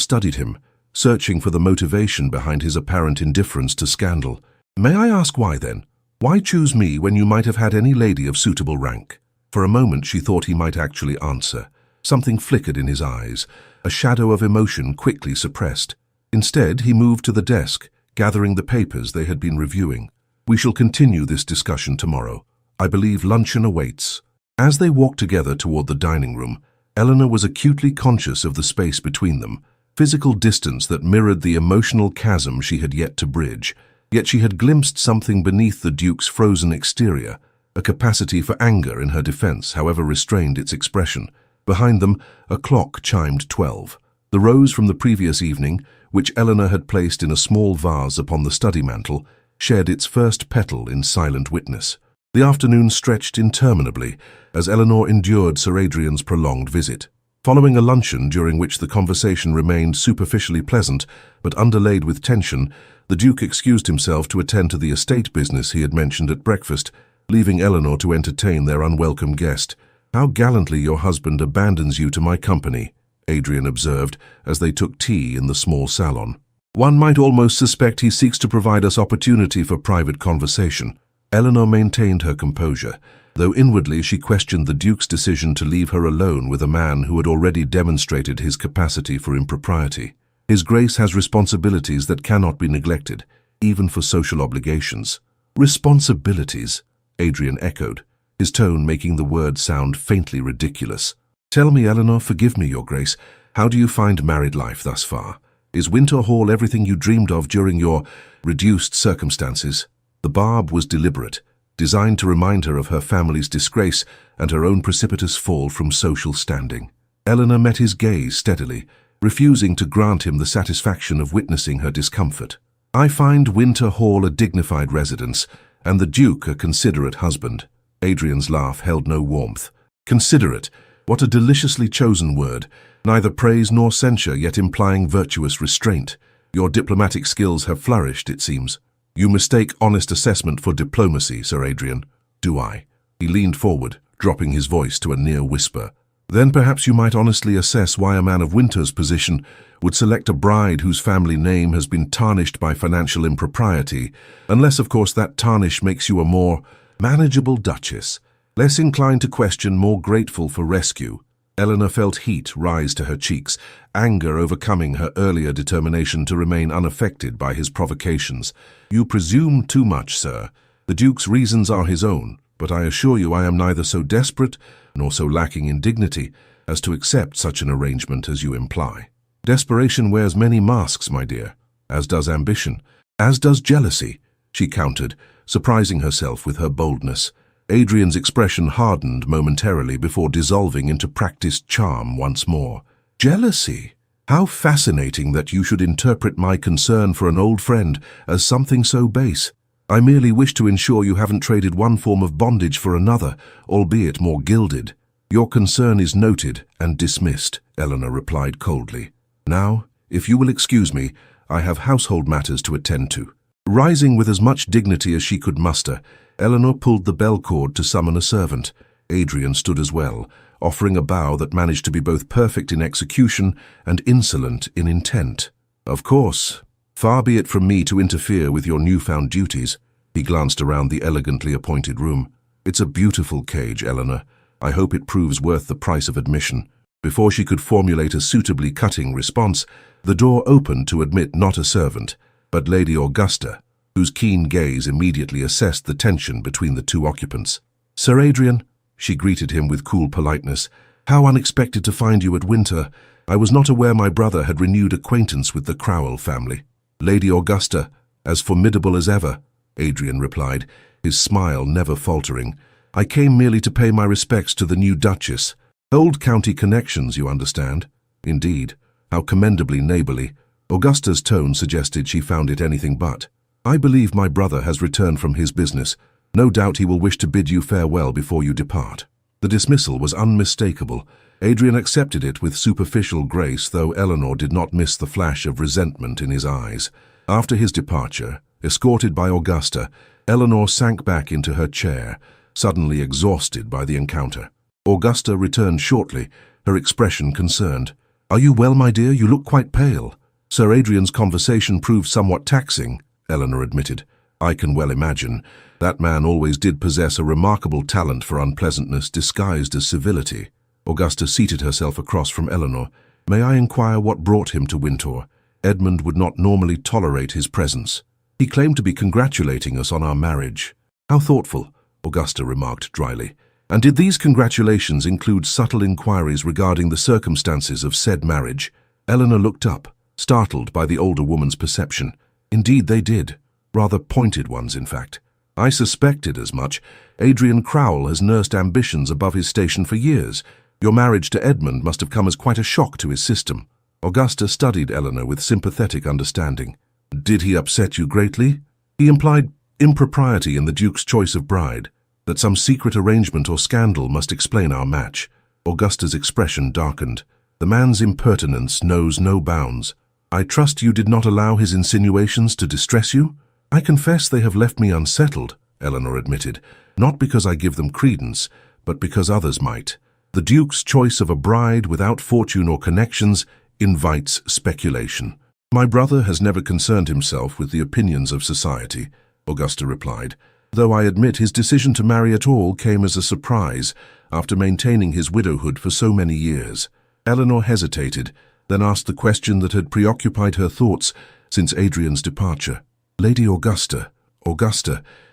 studied him, searching for the motivation behind his apparent indifference to scandal. May I ask why then? Why choose me when you might have had any lady of suitable rank? For a moment she thought he might actually answer. Something flickered in his eyes, a shadow of emotion quickly suppressed. Instead, he moved to the desk, gathering the papers they had been reviewing. We shall continue this discussion tomorrow. I believe luncheon awaits. As they walked together toward the dining room, Eleanor was acutely conscious of the space between them, physical distance that mirrored the emotional chasm she had yet to bridge. Yet she had glimpsed something beneath the Duke's frozen exterior, a capacity for anger in her defense, however restrained its expression. Behind them, a clock chimed 12. The rose from the previous evening, which Eleanor had placed in a small vase upon the study mantel, shed its first petal in silent witness. The afternoon stretched interminably as Eleanor endured Sir Adrian's prolonged visit. Following a luncheon during which the conversation remained superficially pleasant but underlaid with tension, the Duke excused himself to attend to the estate business he had mentioned at breakfast, leaving Eleanor to entertain their unwelcome guest. "How gallantly your husband abandons you to my company," Adrian observed as they took tea in the small salon. "One might almost suspect he seeks to provide us opportunity for private conversation." Eleanor maintained her composure, though inwardly she questioned the Duke's decision to leave her alone with a man who had already demonstrated his capacity for impropriety. His Grace has responsibilities that cannot be neglected, even for social obligations. "Responsibilities," Adrian echoed, his tone making the word sound faintly ridiculous. "Tell me, Eleanor, forgive me, Your Grace, how do you find married life thus far? Is Winter Hall everything you dreamed of during your reduced circumstances?" The barb was deliberate, designed to remind her of her family's disgrace and her own precipitous fall from social standing. Eleanor met his gaze steadily, refusing to grant him the satisfaction of witnessing her discomfort. "I find Winter Hall a dignified residence, and the Duke a considerate husband." Adrian's laugh held no warmth. "Considerate? What a deliciously chosen word, neither praise nor censure, yet implying virtuous restraint. Your diplomatic skills have flourished, it seems." "You mistake honest assessment for diplomacy, Sir Adrian." "Do I?" He leaned forward, dropping his voice to a near whisper. "Then perhaps you might honestly assess why a man of Winter's position would select a bride whose family name has been tarnished by financial impropriety, unless, of course, that tarnish makes you a more manageable duchess, less inclined to question, more grateful for rescue." Eleanor felt heat rise to her cheeks, anger overcoming her earlier determination to remain unaffected by his provocations. "You presume too much, sir. The Duke's reasons are his own, but I assure you I am neither so desperate nor so lacking in dignity as to accept such an arrangement as you imply. Desperation wears many masks, my dear, as does ambition, as does jealousy," she countered, surprising herself with her boldness. Adrian's expression hardened momentarily before dissolving into practiced charm once more. "Jealousy? How fascinating that you should interpret my concern for an old friend as something so base. I merely wish to ensure you haven't traded one form of bondage for another, albeit more gilded." "Your concern is noted and dismissed," Eleanor replied coldly. "Now, if you will excuse me, I have household matters to attend to." Rising with as much dignity as she could muster, Eleanor pulled the bell cord to summon a servant. Adrian stood as well, offering a bow that managed to be both perfect in execution and insolent in intent. "Of course. Far be it from me to interfere with your newfound duties." He glanced around the elegantly appointed room. "It's a beautiful cage, Eleanor. I hope it proves worth the price of admission." Before she could formulate a suitably cutting response, the door opened to admit not a servant, but Lady Augusta, whose keen gaze immediately assessed the tension between the two occupants. "Sir Adrian," she greeted him with cool politeness, "how unexpected to find you at Winter. I was not aware my brother had renewed acquaintance with the Crowell family." "Lady Augusta, as formidable as ever," Adrian replied, his smile never faltering. "I came merely to pay my respects to the new Duchess. Old county connections, you understand." "Indeed. How commendably neighbourly." Augusta's tone suggested she found it anything but. "I believe my brother has returned from his business. No doubt he will wish to bid you farewell before you depart." The dismissal was unmistakable. Adrian accepted it with superficial grace, though Eleanor did not miss the flash of resentment in his eyes. After his departure, Escorted by Augusta, Eleanor sank back into her chair, suddenly exhausted by the encounter. Augusta returned shortly, her expression concerned. "Are you well, my dear? You look quite pale." "Sir Adrian's conversation proved somewhat taxing," Eleanor admitted. "I can well imagine. That man always did possess a remarkable talent for unpleasantness disguised as civility." Augusta seated herself across from Eleanor. "May I inquire what brought him to Wintour? Edmund would not normally tolerate his presence." "He claimed to be congratulating us on our marriage." "How thoughtful," Augusta remarked dryly. "And did these congratulations include subtle inquiries regarding the circumstances of said marriage?" Eleanor looked up, startled by the older woman's perception. "Indeed they did. Rather pointed ones, in fact. I suspected as much. Adrian Crowell has nursed ambitions above his station for years. Your marriage to Edmund must have come as quite a shock to his system." Augusta studied Eleanor with sympathetic understanding. "Did he upset you greatly?" "He implied impropriety in the Duke's choice of bride, that some secret arrangement or scandal must explain our match." Augusta's expression darkened. "The man's impertinence knows no bounds." "I trust you did not allow his insinuations to distress you?" "I confess they have left me unsettled," Eleanor admitted, "not because I give them credence, but because others might. The Duke's choice of a bride without fortune or connections invites speculation." "My brother has never concerned himself with the opinions of society," Augusta replied, "though I admit his decision to marry at all came as a surprise after maintaining his widowhood for so many years." Eleanor hesitated, then asked the question that had preoccupied her thoughts since Adrian's departure. "Lady Augusta,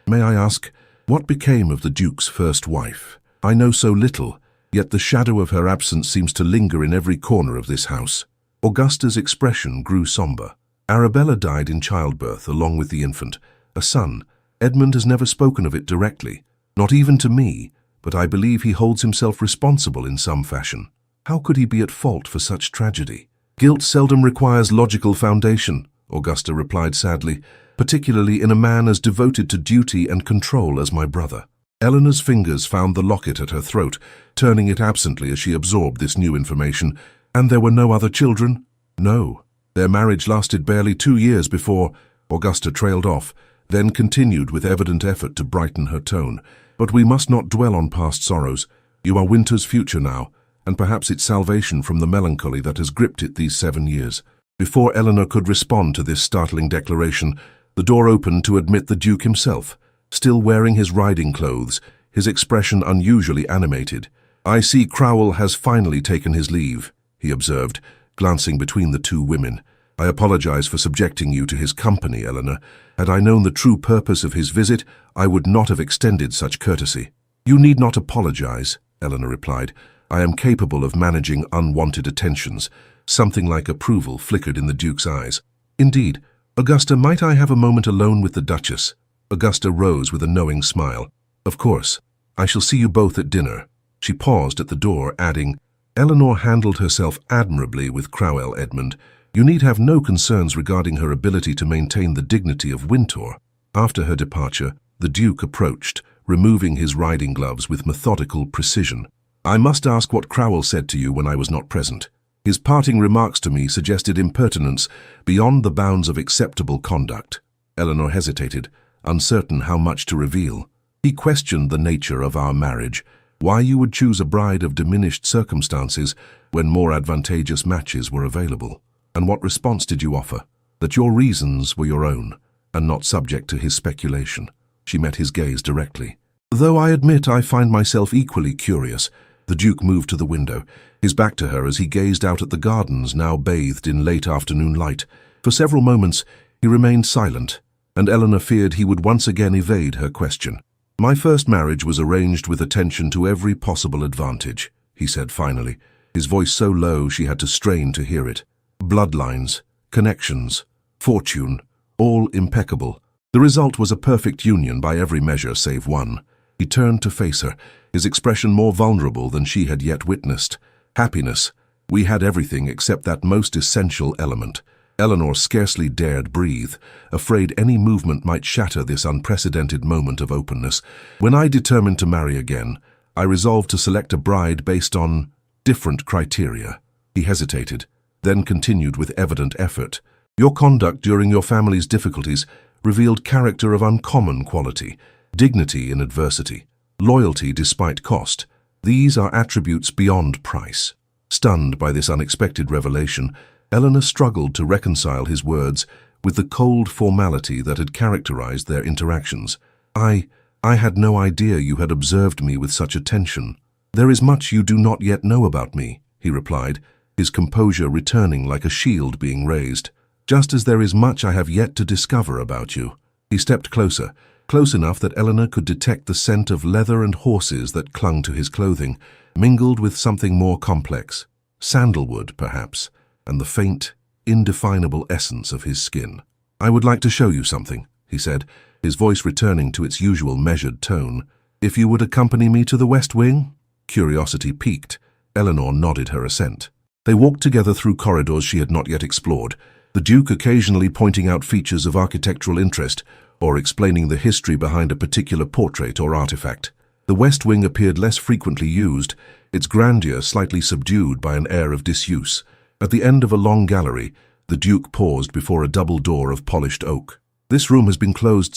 may I ask, what became of the Duke's first wife? I know so little, yet the shadow of her absence seems to linger in every corner of this house." Augusta's expression grew somber. "Arabella died in childbirth along with the infant, a son. Edmund has never spoken of it directly, not even to me, but I believe he holds himself responsible in some fashion. How could he be at fault for such tragedy?" "Guilt seldom requires logical foundation," Augusta replied sadly, "particularly in a man as devoted to duty and control as my brother." Eleanor's fingers found the locket at her throat, turning it absently as she absorbed this new information. "And there were no other children?" "No. Their marriage lasted barely 2 years before—" Augusta trailed off, then continued with evident effort to brighten her tone. "But we must not dwell on past sorrows. You are Winter's future now, and perhaps its salvation from the melancholy that has gripped it these 7 years." Before Eleanor could respond to this startling declaration, the door opened to admit the Duke himself, still wearing his riding clothes, his expression unusually animated. "I see Crowell has finally taken his leave," he observed, glancing between the two women. "I apologize for subjecting you to his company, Eleanor. Had I known the true purpose of his visit, I would not have extended such courtesy." "You need not apologize," Eleanor replied. "I am capable of managing unwanted attentions." Something like approval flickered in the Duke's eyes. "Indeed. Augusta, might I have a moment alone with the Duchess?" Augusta rose with a knowing smile. "Of course. I shall see you both at dinner." She paused at the door, adding, "Eleanor handled herself admirably with Crowell, Edmund. You need have no concerns regarding her ability to maintain the dignity of Wintour." After her departure, the Duke approached, removing his riding gloves with methodical precision. "I must ask what Crowell said to you when I was not present. His parting remarks to me suggested impertinence beyond the bounds of acceptable conduct." Eleanor hesitated, uncertain how much to reveal. "He questioned the nature of our marriage, why you would choose a bride of diminished circumstances when more advantageous matches were available. And what response did you offer? That your reasons were your own, and not subject to his speculation." She met his gaze directly. "Though I admit I find myself equally curious." The Duke moved to the window, his back to her as he gazed out at the gardens now bathed in late afternoon light. For several moments he remained silent, and Eleanor feared he would once again evade her question. "My first marriage was arranged with attention to every possible advantage," he said finally, his voice so low she had to strain to hear it. "Bloodlines, connections, fortune, all impeccable. The result was a perfect union by every measure save one." He turned to face her, his expression more vulnerable than she had yet witnessed. "Happiness. We had everything except that most essential element." Eleanor scarcely dared breathe, afraid any movement might shatter this unprecedented moment of openness. "When I determined to marry again, I resolved to select a bride based on different criteria." He hesitated, then continued with evident effort. "Your conduct during your family's difficulties revealed character of uncommon quality, dignity in adversity, loyalty despite cost. These are attributes beyond price. Stunned by this unexpected revelation, Eleanor struggled to reconcile his words with the cold formality that had characterized their interactions. I had no idea you had observed me with such attention. There is much you do not yet know about me, he replied, his composure returning like a shield being raised. Just as there is much I have yet to discover about you. He stepped closer, close enough that Eleanor could detect the scent of leather and horses that clung to his clothing, mingled with something more complex, sandalwood perhaps, and the faint, indefinable essence of his skin. I would like to show you something, he said, his voice returning to its usual measured tone. If you would accompany me to the West Wing? Curiosity piqued. Eleanor nodded her assent. They walked together through corridors she had not yet explored, the Duke occasionally pointing out features of architectural interest or explaining the history behind a particular portrait or artifact. The West Wing appeared less frequently used, its grandeur slightly subdued by an air of disuse. At the end of a long gallery, the Duke paused before a double door of polished oak. This room has been closed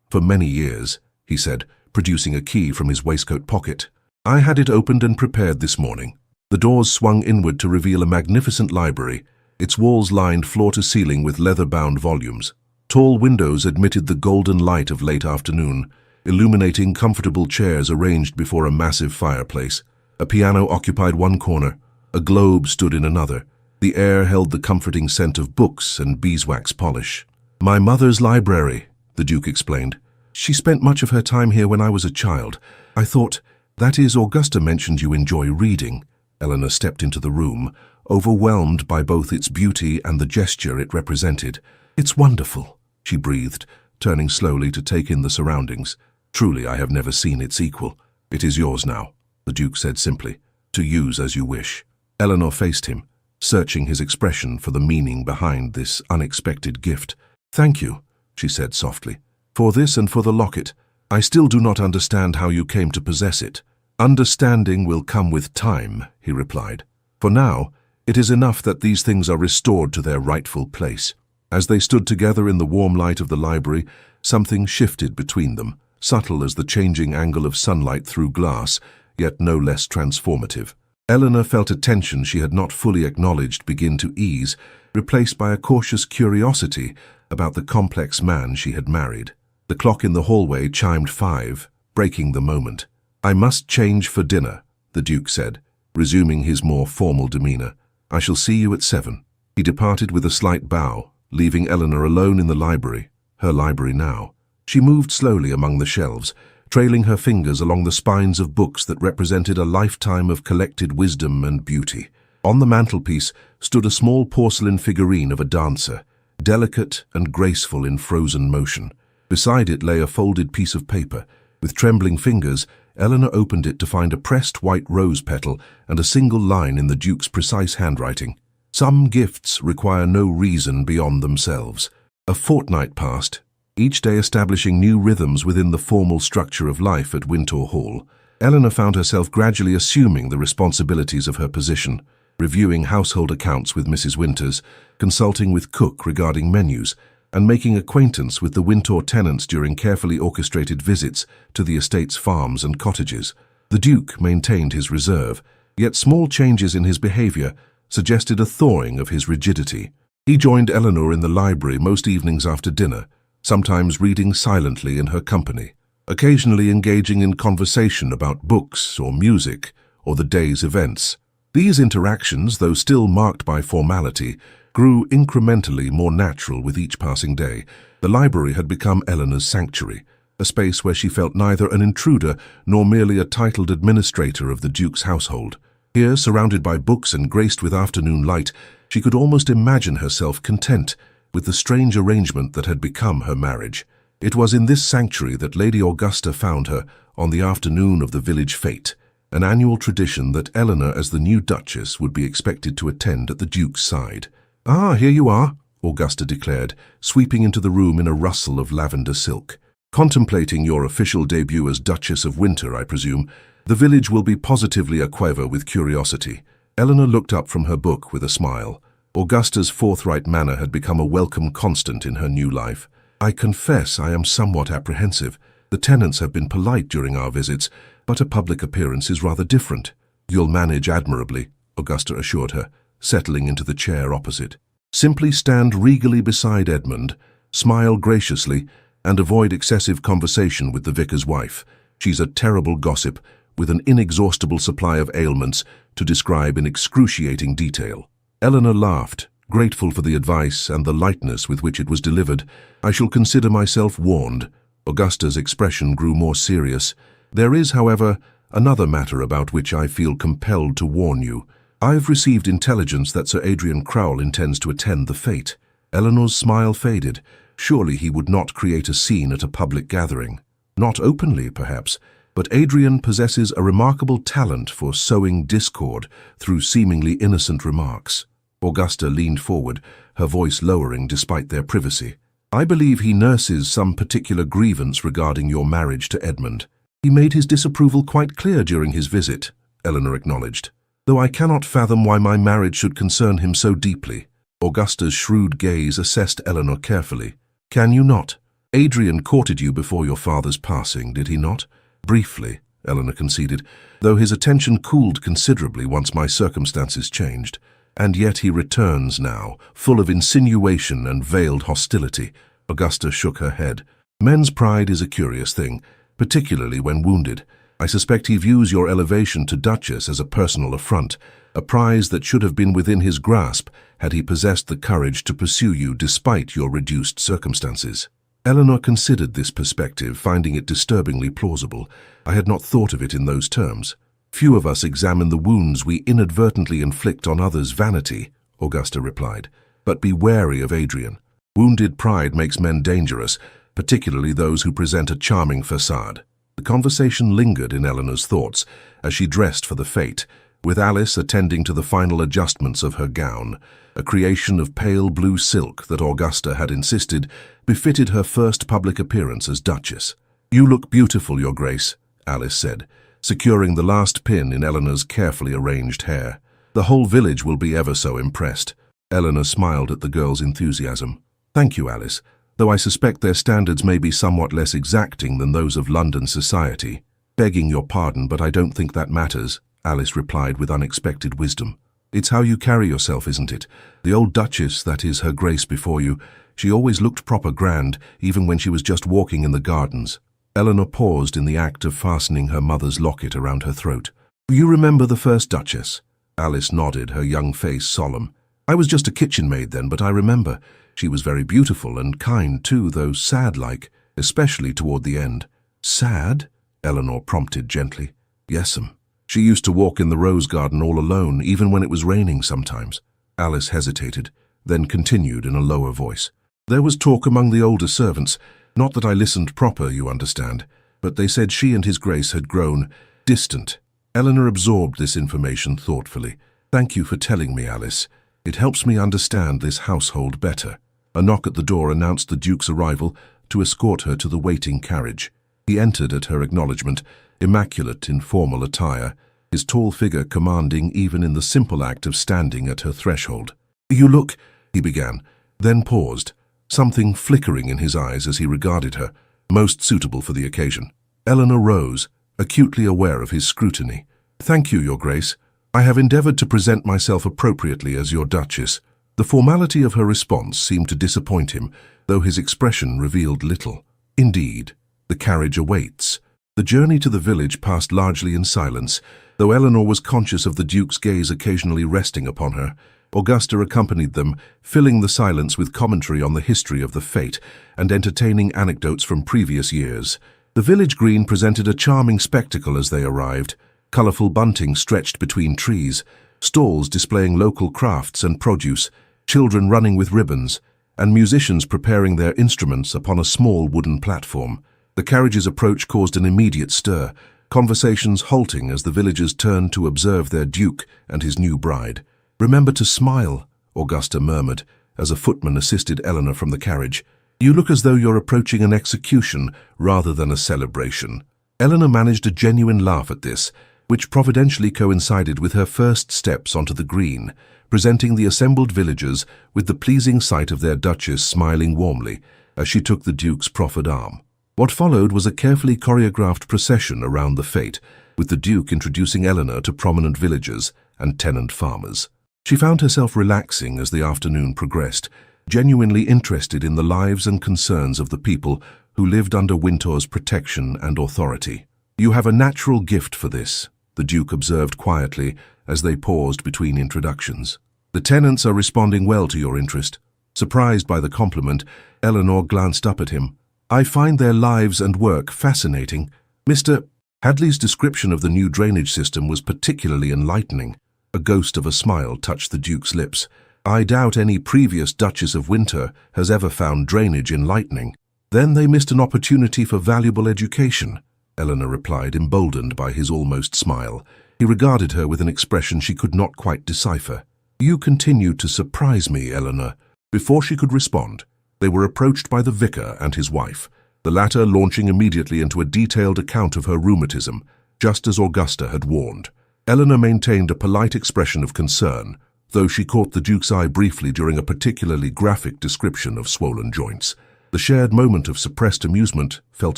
for many years, he said, producing a key from his waistcoat pocket. I had it opened and prepared this morning. The doors swung inward to reveal a magnificent library, its walls lined floor to ceiling with leather-bound volumes. Tall windows admitted the golden light of late afternoon, illuminating comfortable chairs arranged before a massive fireplace. A piano occupied one corner, a globe stood in another. The air held the comforting scent of books and beeswax polish. My mother's library, the Duke explained. She spent much of her time here when I was a child. I thought, that is, Augusta mentioned you enjoy reading. Eleanor stepped into the room, overwhelmed by both its beauty and the gesture it represented. It's wonderful, she breathed, turning slowly to take in the surroundings. Truly, I have never seen its equal. It is yours now, the Duke said simply, to use as you wish. Eleanor faced him, searching his expression for the meaning behind this unexpected gift. Thank you, she said softly, for this and for the locket. I still do not understand how you came to possess it. Understanding will come with time, he replied. For now, it is enough that these things are restored to their rightful place. As they stood together in the warm light of the library, something shifted between them, subtle as the changing angle of sunlight through glass, yet no less transformative. Eleanor felt a tension she had not fully acknowledged begin to ease, replaced by a cautious curiosity about the complex man she had married. The clock in the hallway chimed 5, breaking the moment. I must change for dinner, the Duke said, resuming his more formal demeanor. I shall see you at 7. He departed with a slight bow, leaving Eleanor alone in the library, her library now. She moved slowly among the shelves, trailing her fingers along the spines of books that represented a lifetime of collected wisdom and beauty. On the mantelpiece stood a small porcelain figurine of a dancer, delicate and graceful in frozen motion. Beside it lay a folded piece of paper. With trembling fingers, Eleanor opened it to find a pressed white rose petal and a single line in the Duke's precise handwriting. Some gifts require no reason beyond themselves. A fortnight passed, each day establishing new rhythms within the formal structure of life at Wintour Hall. Eleanor found herself gradually assuming the responsibilities of her position, reviewing household accounts with Mrs. Winters, consulting with cook regarding menus, and making acquaintance with the Wintour tenants during carefully orchestrated visits to the estate's farms and cottages. The Duke maintained his reserve, yet small changes in his behavior suggested a thawing of his rigidity. He joined Eleanor in the library most evenings after dinner, sometimes reading silently in her company, occasionally engaging in conversation about books or music or the day's events. These interactions, though still marked by formality, grew incrementally more natural with each passing day. The library had become Eleanor's sanctuary, a space where she felt neither an intruder nor merely a titled administrator of the Duke's household. Here, surrounded by books and graced with afternoon light, she could almost imagine herself content with the strange arrangement that had become her marriage. It was in this sanctuary that Lady Augusta found her on the afternoon of the village fete, an annual tradition that Eleanor, as the new Duchess, would be expected to attend at the Duke's side. Ah, here you are, Augusta declared, sweeping into the room in a rustle of lavender silk. Contemplating your official debut as Duchess of Winter, I presume. The village will be positively aquiver with curiosity. Eleanor looked up from her book with a smile. Augusta's forthright manner had become a welcome constant in her new life. I confess I am somewhat apprehensive. The tenants have been polite during our visits, but a public appearance is rather different. You'll manage admirably, Augusta assured her, settling into the chair opposite. Simply stand regally beside Edmund, smile graciously, and avoid excessive conversation with the vicar's wife. She's a terrible gossip, with an inexhaustible supply of ailments to describe in excruciating detail. Eleanor laughed, grateful for the advice and the lightness with which it was delivered. I shall consider myself warned. Augusta's expression grew more serious. There is, however, another matter about which I feel compelled to warn you. I've received intelligence that Sir Adrian Crowell intends to attend the fete. Eleanor's smile faded. Surely he would not create a scene at a public gathering. Not openly, perhaps, but Adrian possesses a remarkable talent for sowing discord through seemingly innocent remarks. Augusta leaned forward, her voice lowering despite their privacy. I believe he nurses some particular grievance regarding your marriage to Edmund. He made his disapproval quite clear during his visit, Eleanor acknowledged. Though I cannot fathom why my marriage should concern him so deeply. Augusta's shrewd gaze assessed Eleanor carefully. Can you not? Adrian courted you before your father's passing, did he not? Briefly, Eleanor conceded, though his attention cooled considerably once my circumstances changed. And yet he returns now, full of insinuation and veiled hostility. Augusta shook her head. Men's pride is a curious thing, particularly when wounded. I suspect he views your elevation to Duchess as a personal affront, a prize that should have been within his grasp had he possessed the courage to pursue you despite your reduced circumstances. Eleanor considered this perspective, finding it disturbingly plausible. I had not thought of it in those terms. Few of us examine the wounds we inadvertently inflict on others' vanity, Augusta replied. But be wary of Adrian. Wounded pride makes men dangerous, particularly those who present a charming facade. The conversation lingered in Eleanor's thoughts as she dressed for the fete, with Alice attending to the final adjustments of her gown, a creation of pale blue silk that Augusta had insisted befitted her first public appearance as Duchess. You look beautiful, Your Grace, Alice said, securing the last pin in Eleanor's carefully arranged hair. The whole village will be ever so impressed. Eleanor smiled at the girl's enthusiasm. Thank you, Alice, though I suspect their standards may be somewhat less exacting than those of London society. Begging your pardon, but I don't think that matters, Alice replied with unexpected wisdom. It's how you carry yourself, isn't it? The old Duchess, that is Her Grace before you, she always looked proper grand, even when she was just walking in the gardens. Eleanor paused in the act of fastening her mother's locket around her throat. You remember the first Duchess? Alice nodded, her young face solemn. I was just a kitchen maid then, but I remember. She was very beautiful and kind too, though sad-like, especially toward the end. Sad? Eleanor prompted gently. Yes'm. She used to walk in the rose garden all alone, even when it was raining sometimes. Alice hesitated, then continued in a lower voice. There was talk among the older servants, not that I listened proper, you understand, but they said she and His Grace had grown distant. Eleanor absorbed this information thoughtfully. Thank you for telling me, Alice. It helps me understand this household better. A knock at the door announced the Duke's arrival to escort her to the waiting carriage. He entered at her acknowledgement, immaculate in formal attire, his tall figure commanding even in the simple act of standing at her threshold. You look, he began, then paused, something flickering in his eyes as he regarded her, most suitable for the occasion. Eleanor rose, acutely aware of his scrutiny. Thank you, Your Grace. I have endeavoured to present myself appropriately as your Duchess. The formality of her response seemed to disappoint him, though his expression revealed little. Indeed, the carriage awaits. The journey to the village passed largely in silence, though Eleanor was conscious of the Duke's gaze occasionally resting upon her. Augusta accompanied them, filling the silence with commentary on the history of the fete and entertaining anecdotes from previous years. The village green presented a charming spectacle as they arrived. Colourful bunting stretched between trees, stalls displaying local crafts and produce, children running with ribbons, and musicians preparing their instruments upon a small wooden platform. The carriage's approach caused an immediate stir, conversations halting as the villagers turned to observe their Duke and his new bride. Remember to smile, Augusta murmured, as a footman assisted Eleanor from the carriage. You look as though you're approaching an execution rather than a celebration. Eleanor managed a genuine laugh at this, which providentially coincided with her first steps onto the green, presenting the assembled villagers with the pleasing sight of their Duchess smiling warmly, as she took the Duke's proffered arm. What followed was a carefully choreographed procession around the fete, with the Duke introducing Eleanor to prominent villagers and tenant farmers. She found herself relaxing as the afternoon progressed, genuinely interested in the lives and concerns of the people who lived under Wintour's protection and authority. "You have a natural gift for this," the Duke observed quietly as they paused between introductions. "The tenants are responding well to your interest." Surprised by the compliment, Eleanor glanced up at him. "I find their lives and work fascinating. Mr. Hadley's description of the new drainage system was particularly enlightening." A ghost of a smile touched the Duke's lips. "I doubt any previous Duchess of Winter has ever found drainage enlightening." "Then they missed an opportunity for valuable education," Eleanor replied, emboldened by his almost smile. He regarded her with an expression she could not quite decipher. "You continue to surprise me, Eleanor." Before she could respond, they were approached by the vicar and his wife, the latter launching immediately into a detailed account of her rheumatism, just as Augusta had warned. Eleanor maintained a polite expression of concern, though she caught the Duke's eye briefly during a particularly graphic description of swollen joints. The shared moment of suppressed amusement felt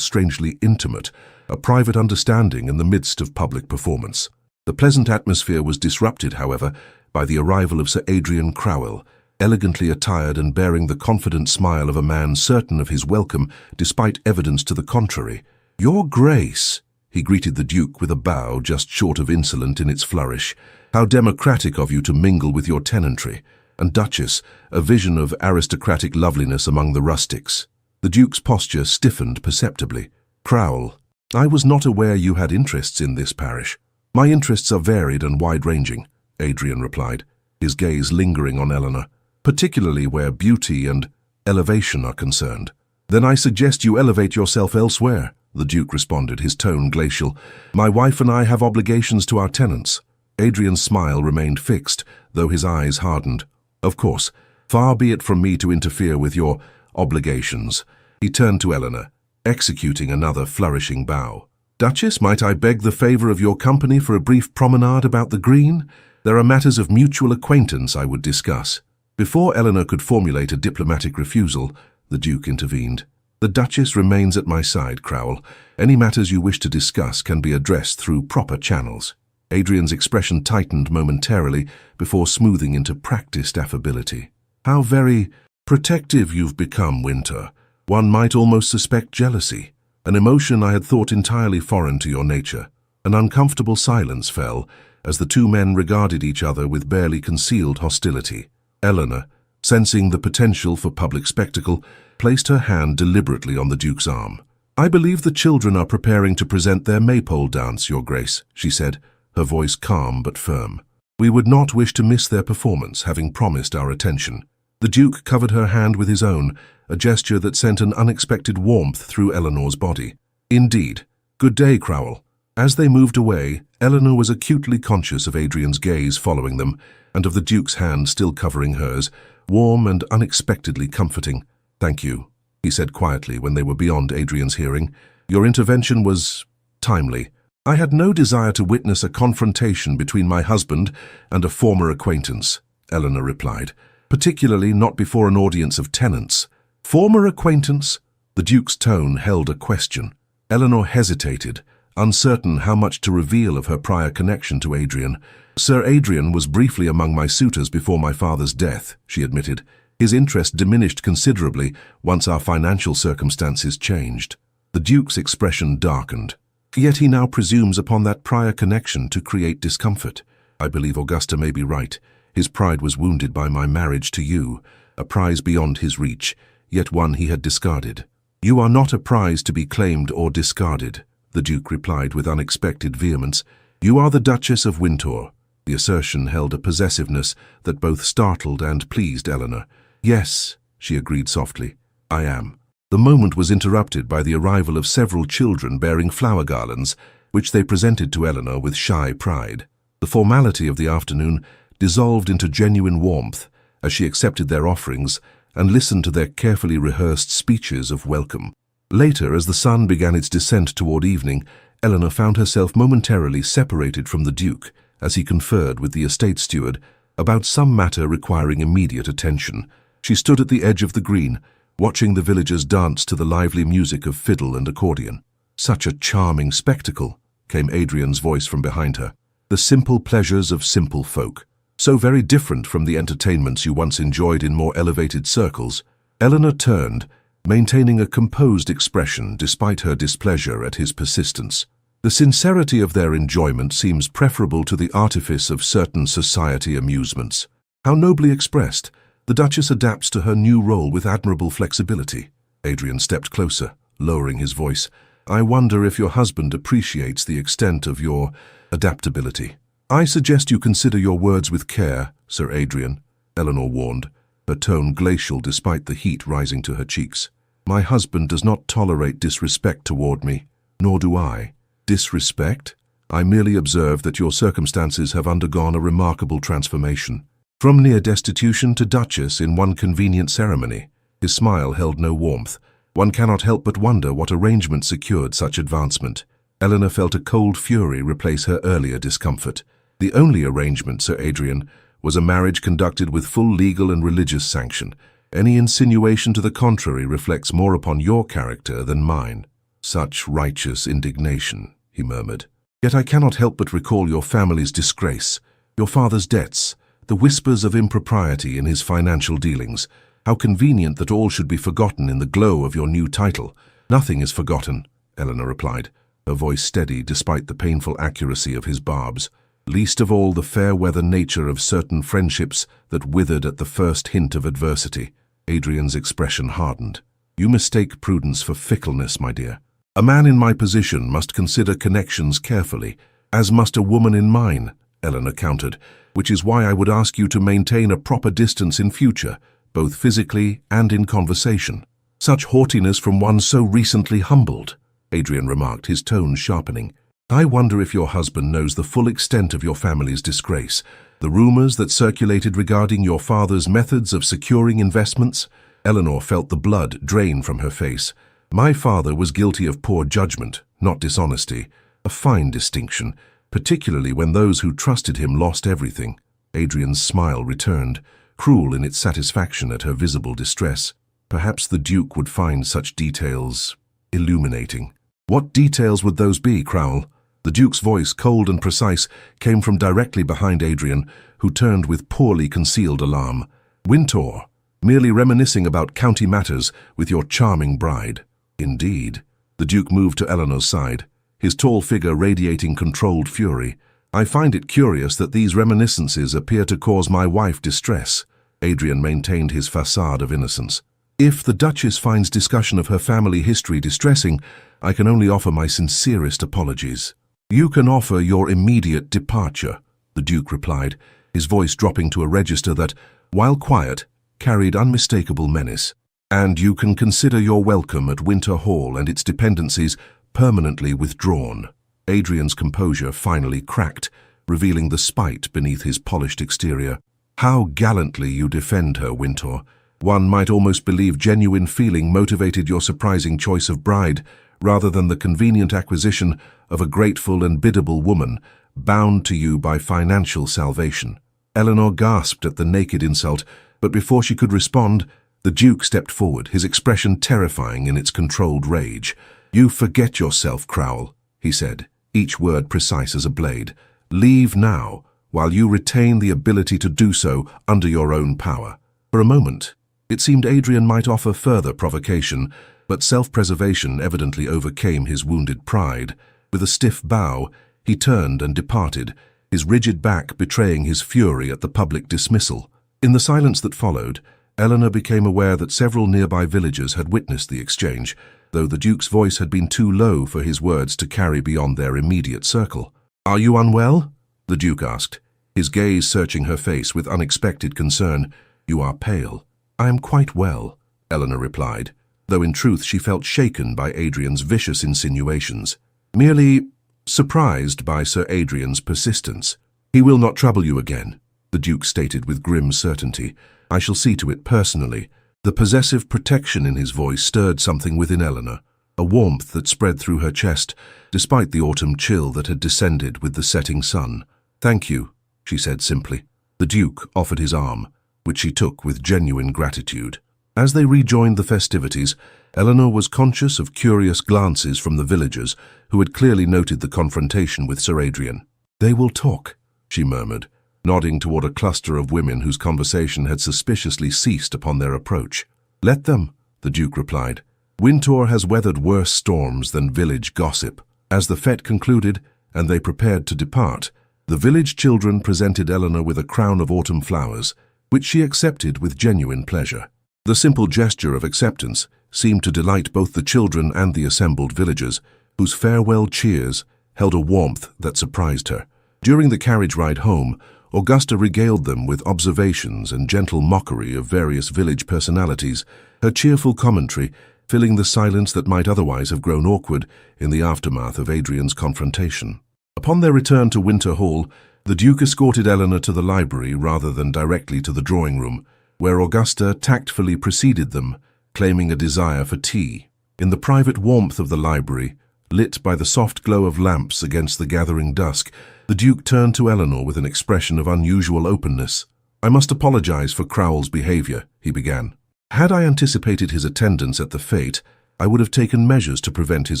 strangely intimate, a private understanding in the midst of public performance. The pleasant atmosphere was disrupted, however, by the arrival of Sir Adrian Crowell, elegantly attired and bearing the confident smile of a man certain of his welcome despite evidence to the contrary. "Your Grace," he greeted the Duke with a bow just short of insolent in its flourish. "How democratic of you to mingle with your tenantry. And Duchess, a vision of aristocratic loveliness among the rustics." The Duke's posture stiffened perceptibly. "Crowell, I was not aware you had interests in this parish." "My interests are varied and wide-ranging," Adrian replied, his gaze lingering on Eleanor, "particularly where beauty and elevation are concerned." "Then I suggest you elevate yourself elsewhere," the Duke responded, his tone glacial. "My wife and I have obligations to our tenants." Adrian's smile remained fixed, though his eyes hardened. "Of course, far be it from me to interfere with your obligations." He turned to Eleanor, executing another flourishing bow. "Duchess, might I beg the favor of your company for a brief promenade about the green? There are matters of mutual acquaintance I would discuss." Before Eleanor could formulate a diplomatic refusal, the Duke intervened. "The Duchess remains at my side, Crowell. Any matters you wish to discuss can be addressed through proper channels." Adrian's expression tightened momentarily before smoothing into practiced affability. "How very protective you've become, Winter. One might almost suspect jealousy, an emotion I had thought entirely foreign to your nature." An uncomfortable silence fell as the two men regarded each other with barely concealed hostility. Eleanor, sensing the potential for public spectacle, placed her hand deliberately on the Duke's arm. "I believe the children are preparing to present their maypole dance, Your Grace," she said, her voice calm but firm. "We would not wish to miss their performance, having promised our attention." The Duke covered her hand with his own, a gesture that sent an unexpected warmth through Eleanor's body. "Indeed. Good day, Crowell." As they moved away, Eleanor was acutely conscious of Adrian's gaze following them, and of the Duke's hand still covering hers, warm and unexpectedly comforting. "Thank you," he said quietly when they were beyond Adrian's hearing. "Your intervention was timely. I had no desire to witness a confrontation between my husband and a former acquaintance," Eleanor replied, "particularly not before an audience of tenants." "Former acquaintance?" The Duke's tone held a question. Eleanor hesitated, uncertain how much to reveal of her prior connection to Adrian. "Sir Adrian was briefly among my suitors before my father's death," she admitted. "His interest diminished considerably once our financial circumstances changed." The Duke's expression darkened. "Yet he now presumes upon that prior connection to create discomfort. I believe Augusta may be right. His pride was wounded by my marriage to you, a prize beyond his reach, yet one he had discarded." "You are not a prize to be claimed or discarded," the Duke replied with unexpected vehemence. "You are the Duchess of Wintour." The assertion held a possessiveness that both startled and pleased Eleanor. "Yes," she agreed softly, "I am." The moment was interrupted by the arrival of several children bearing flower garlands, which they presented to Eleanor with shy pride. The formality of the afternoon dissolved into genuine warmth as she accepted their offerings and listened to their carefully rehearsed speeches of welcome. Later, as the sun began its descent toward evening, Eleanor found herself momentarily separated from the Duke as he conferred with the estate steward about some matter requiring immediate attention. She stood at the edge of the green, watching the villagers dance to the lively music of fiddle and accordion. "Such a charming spectacle," came Adrian's voice from behind her. "The simple pleasures of simple folk. So very different from the entertainments you once enjoyed in more elevated circles." Eleanor turned, maintaining a composed expression despite her displeasure at his persistence. The sincerity of their enjoyment seems preferable to the artifice of certain society amusements. How nobly expressed! The Duchess adapts to her new role with admirable flexibility. Adrian stepped closer, lowering his voice. "I wonder if your husband appreciates the extent of your adaptability." "I suggest you consider your words with care, Sir Adrian," Eleanor warned, her tone glacial despite the heat rising to her cheeks. "My husband does not tolerate disrespect toward me, nor do I." "Disrespect? I merely observe that your circumstances have undergone a remarkable transformation. From near destitution to duchess in one convenient ceremony." His smile held no warmth. One cannot help but wonder what arrangement secured such advancement. Eleanor felt a cold fury replace her earlier discomfort. "The only arrangement, Sir Adrian, was a marriage conducted with full legal and religious sanction. Any insinuation to the contrary reflects more upon your character than mine." "Such righteous indignation," he murmured. "Yet I cannot help but recall your family's disgrace, your father's debts, the whispers of impropriety in his financial dealings. How convenient that all should be forgotten in the glow of your new title." "Nothing is forgotten," Eleanor replied, her voice steady despite the painful accuracy of his barbs. "Least of all the fair-weather nature of certain friendships that withered at the first hint of adversity." Adrian's expression hardened. "You mistake prudence for fickleness, my dear. A man in my position must consider connections carefully, as must a woman in mine," Eleanor countered, "which is why I would ask you to maintain a proper distance in future, both physically and in conversation." "Such haughtiness from one so recently humbled," Adrian remarked, his tone sharpening. "I wonder if your husband knows the full extent of your family's disgrace, the rumors that circulated regarding your father's methods of securing investments." Eleanor felt the blood drain from her face. "My father was guilty of poor judgment, not dishonesty. A fine distinction, particularly when those who trusted him lost everything." Adrian's smile returned, cruel in its satisfaction at her visible distress. Perhaps the Duke would find such details illuminating. "What details would those be, Crowell?" The Duke's voice, cold and precise, came from directly behind Adrian, who turned with poorly concealed alarm. "Wintour, merely reminiscing about county matters with your charming bride." "Indeed." The Duke moved to Eleanor's side, his tall figure radiating controlled fury. "I find it curious that these reminiscences appear to cause my wife distress." Adrian maintained his facade of innocence. "If the Duchess finds discussion of her family history distressing, I can only offer my sincerest apologies." "You can offer your immediate departure," the Duke replied, his voice dropping to a register that, while quiet, carried unmistakable menace. "And you can consider your welcome at Winter Hall and its dependencies permanently withdrawn." Adrian's composure finally cracked, revealing the spite beneath his polished exterior. "How gallantly you defend her, Wintour. One might almost believe genuine feeling motivated your surprising choice of bride, rather than the convenient acquisition of a grateful and biddable woman, bound to you by financial salvation." Eleanor gasped at the naked insult, but before she could respond, the Duke stepped forward, his expression terrifying in its controlled rage. "You forget yourself, Crowell," he said, each word precise as a blade. "Leave now, while you retain the ability to do so under your own power." For a moment, it seemed Adrian might offer further provocation, but self-preservation evidently overcame his wounded pride. With a stiff bow, he turned and departed, his rigid back betraying his fury at the public dismissal. In the silence that followed, Eleanor became aware that several nearby villagers had witnessed the exchange, though the Duke's voice had been too low for his words to carry beyond their immediate circle. "Are you unwell?" the Duke asked, his gaze searching her face with unexpected concern. "You are pale." "I am quite well," Eleanor replied, though in truth she felt shaken by Adrian's vicious insinuations. "Merely surprised by Sir Adrian's persistence." "He will not trouble you again," the Duke stated with grim certainty. "I shall see to it personally." The possessive protection in his voice stirred something within Eleanor, a warmth that spread through her chest, despite the autumn chill that had descended with the setting sun. "Thank you," she said simply. The Duke offered his arm, which she took with genuine gratitude. As they rejoined the festivities, Eleanor was conscious of curious glances from the villagers who had clearly noted the confrontation with Sir Adrian. "They will talk," she murmured, nodding toward a cluster of women whose conversation had suspiciously ceased upon their approach. "Let them," the Duke replied. "Wintour has weathered worse storms than village gossip." As the fete concluded and they prepared to depart, the village children presented Eleanor with a crown of autumn flowers, which she accepted with genuine pleasure. The simple gesture of acceptance seemed to delight both the children and the assembled villagers, whose farewell cheers held a warmth that surprised her. During the carriage ride home, Augusta regaled them with observations and gentle mockery of various village personalities, her cheerful commentary filling the silence that might otherwise have grown awkward in the aftermath of Adrian's confrontation. Upon their return to Winter Hall, the Duke escorted Eleanor to the library rather than directly to the drawing room, where Augusta tactfully preceded them, claiming a desire for tea. In the private warmth of the library, lit by the soft glow of lamps against the gathering dusk, the Duke turned to Eleanor with an expression of unusual openness. "I must apologize for Crowell's behavior," he began. "Had I anticipated his attendance at the fete, I would have taken measures to prevent his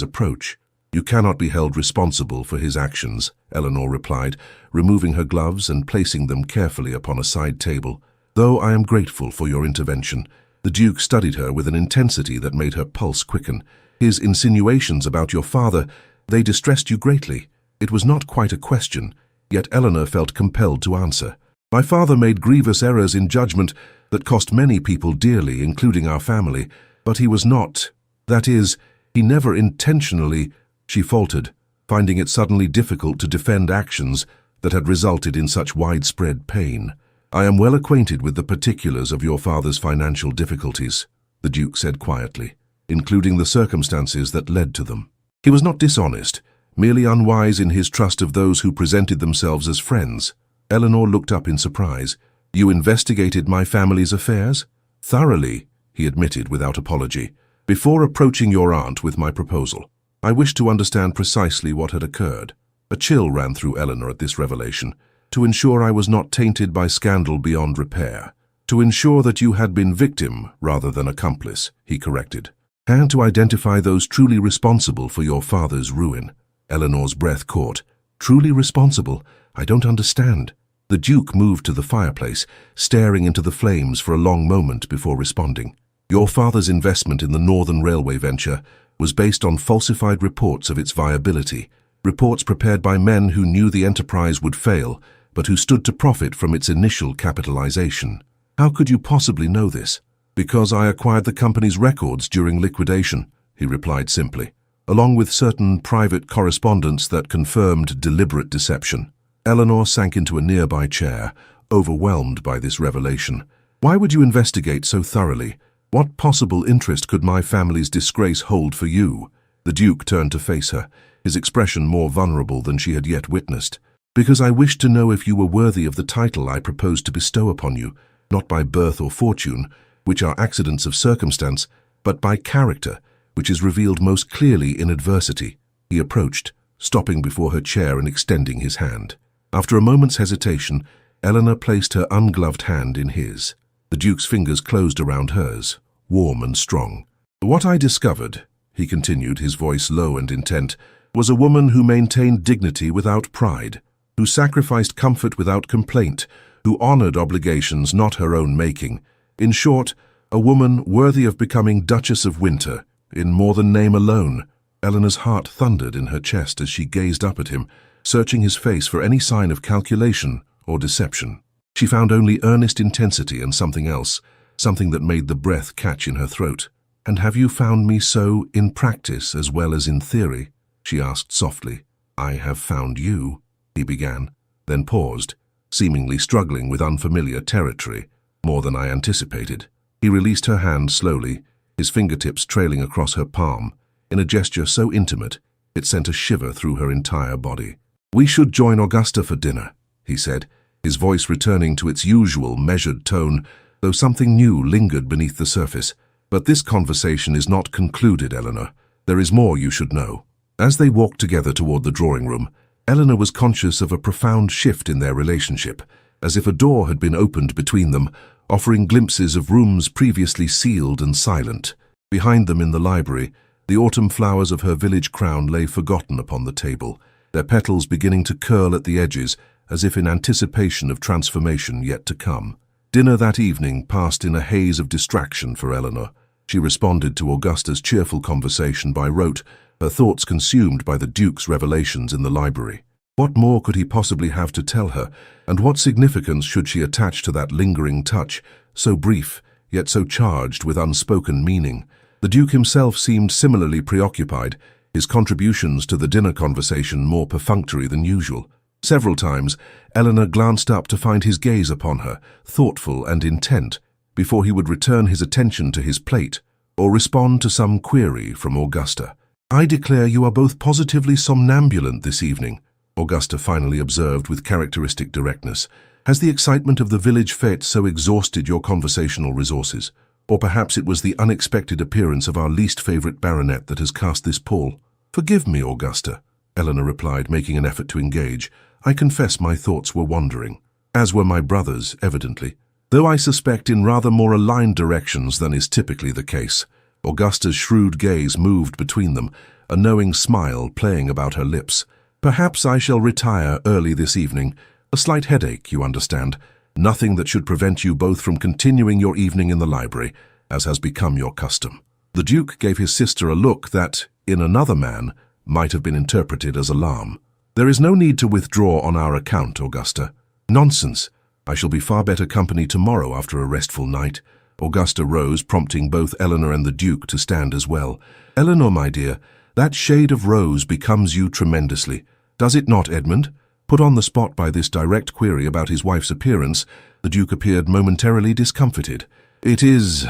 approach." "You cannot be held responsible for his actions," Eleanor replied, removing her gloves and placing them carefully upon a side table. "Though I am grateful for your intervention." The Duke studied her with an intensity that made her pulse quicken. "His insinuations about your father, they distressed you greatly." It was not quite a question, yet Eleanor felt compelled to answer. "My father made grievous errors in judgment that cost many people dearly, including our family, but he was not, that is, he never intentionally," she faltered, finding it suddenly difficult to defend actions that had resulted in such widespread pain. "I am well acquainted with the particulars of your father's financial difficulties," the Duke said quietly, "including the circumstances that led to them. He was not dishonest, merely unwise in his trust of those who presented themselves as friends." Eleanor looked up in surprise. "You investigated my family's affairs?" "Thoroughly," he admitted without apology, "before approaching your aunt with my proposal. I wished to understand precisely what had occurred." A chill ran through Eleanor at this revelation. "To ensure I was not tainted by scandal beyond repair. To ensure that you had been victim rather than accomplice," he corrected. "And to identify those truly responsible for your father's ruin." Eleanor's breath caught. "Truly responsible? I don't understand." The Duke moved to the fireplace, staring into the flames for a long moment before responding. "Your father's investment in the Northern Railway venture was based on falsified reports of its viability, reports prepared by men who knew the enterprise would fail, but who stood to profit from its initial capitalization. How could you possibly know this?" "Because I acquired the company's records during liquidation," he replied simply, "along with certain private correspondence that confirmed deliberate deception." Eleanor sank into a nearby chair, overwhelmed by this revelation. "Why would you investigate so thoroughly? What possible interest could my family's disgrace hold for you?" The Duke turned to face her, his expression more vulnerable than she had yet witnessed. "Because I wished to know if you were worthy of the title I proposed to bestow upon you, not by birth or fortune, which are accidents of circumstance, but by character, which is revealed most clearly in adversity." He approached, stopping before her chair and extending his hand. After a moment's hesitation, Eleanor placed her ungloved hand in his. The Duke's fingers closed around hers, warm and strong. "What I discovered," he continued, his voice low and intent, "was a woman who maintained dignity without pride, who sacrificed comfort without complaint, who honored obligations not her own making. In short, a woman worthy of becoming Duchess of Winter, in more than name alone." Eleanor's heart thundered in her chest as she gazed up at him, searching his face for any sign of calculation or deception. She found only earnest intensity and something else, something that made the breath catch in her throat. "And have you found me so in practice as well as in theory?" she asked softly. "I have found you," he began, then paused, seemingly struggling with unfamiliar territory, more than I anticipated. He released her hand slowly, his fingertips trailing across her palm, in a gesture so intimate it sent a shiver through her entire body. "We should join Augusta for dinner," he said, his voice returning to its usual measured tone, though something new lingered beneath the surface. "But this conversation is not concluded, Eleanor. There is more you should know." As they walked together toward the drawing room, Eleanor was conscious of a profound shift in their relationship, as if a door had been opened between them, offering glimpses of rooms previously sealed and silent. Behind them in the library, the autumn flowers of her village crown lay forgotten upon the table, their petals beginning to curl at the edges as if in anticipation of transformation yet to come. Dinner that evening passed in a haze of distraction for Eleanor. She responded to Augusta's cheerful conversation by rote, her thoughts consumed by the Duke's revelations in the library. What more could he possibly have to tell her, and what significance should she attach to that lingering touch, so brief, yet so charged with unspoken meaning? The Duke himself seemed similarly preoccupied, his contributions to the dinner conversation more perfunctory than usual. Several times, Eleanor glanced up to find his gaze upon her, thoughtful and intent, before he would return his attention to his plate or respond to some query from Augusta. "I declare you are both positively somnambulant this evening," Augusta finally observed with characteristic directness. "Has the excitement of the village fete so exhausted your conversational resources? Or perhaps it was the unexpected appearance of our least favorite baronet that has cast this pall?" "Forgive me, Augusta," Eleanor replied, making an effort to engage. "I confess my thoughts were wandering, as were my brothers, evidently, though I suspect in rather more aligned directions than is typically the case." Augusta's shrewd gaze moved between them, a knowing smile playing about her lips. "Perhaps I shall retire early this evening. A slight headache, you understand. Nothing that should prevent you both from continuing your evening in the library, as has become your custom." The Duke gave his sister a look that, in another man, might have been interpreted as alarm. "There is no need to withdraw on our account, Augusta." "Nonsense. I shall be far better company tomorrow after a restful night." Augusta rose, prompting both Eleanor and the Duke to stand as well. "Eleanor, my dear, that shade of rose becomes you tremendously. Does it not, Edmund?" Put on the spot by this direct query about his wife's appearance, the Duke appeared momentarily discomfited. "It is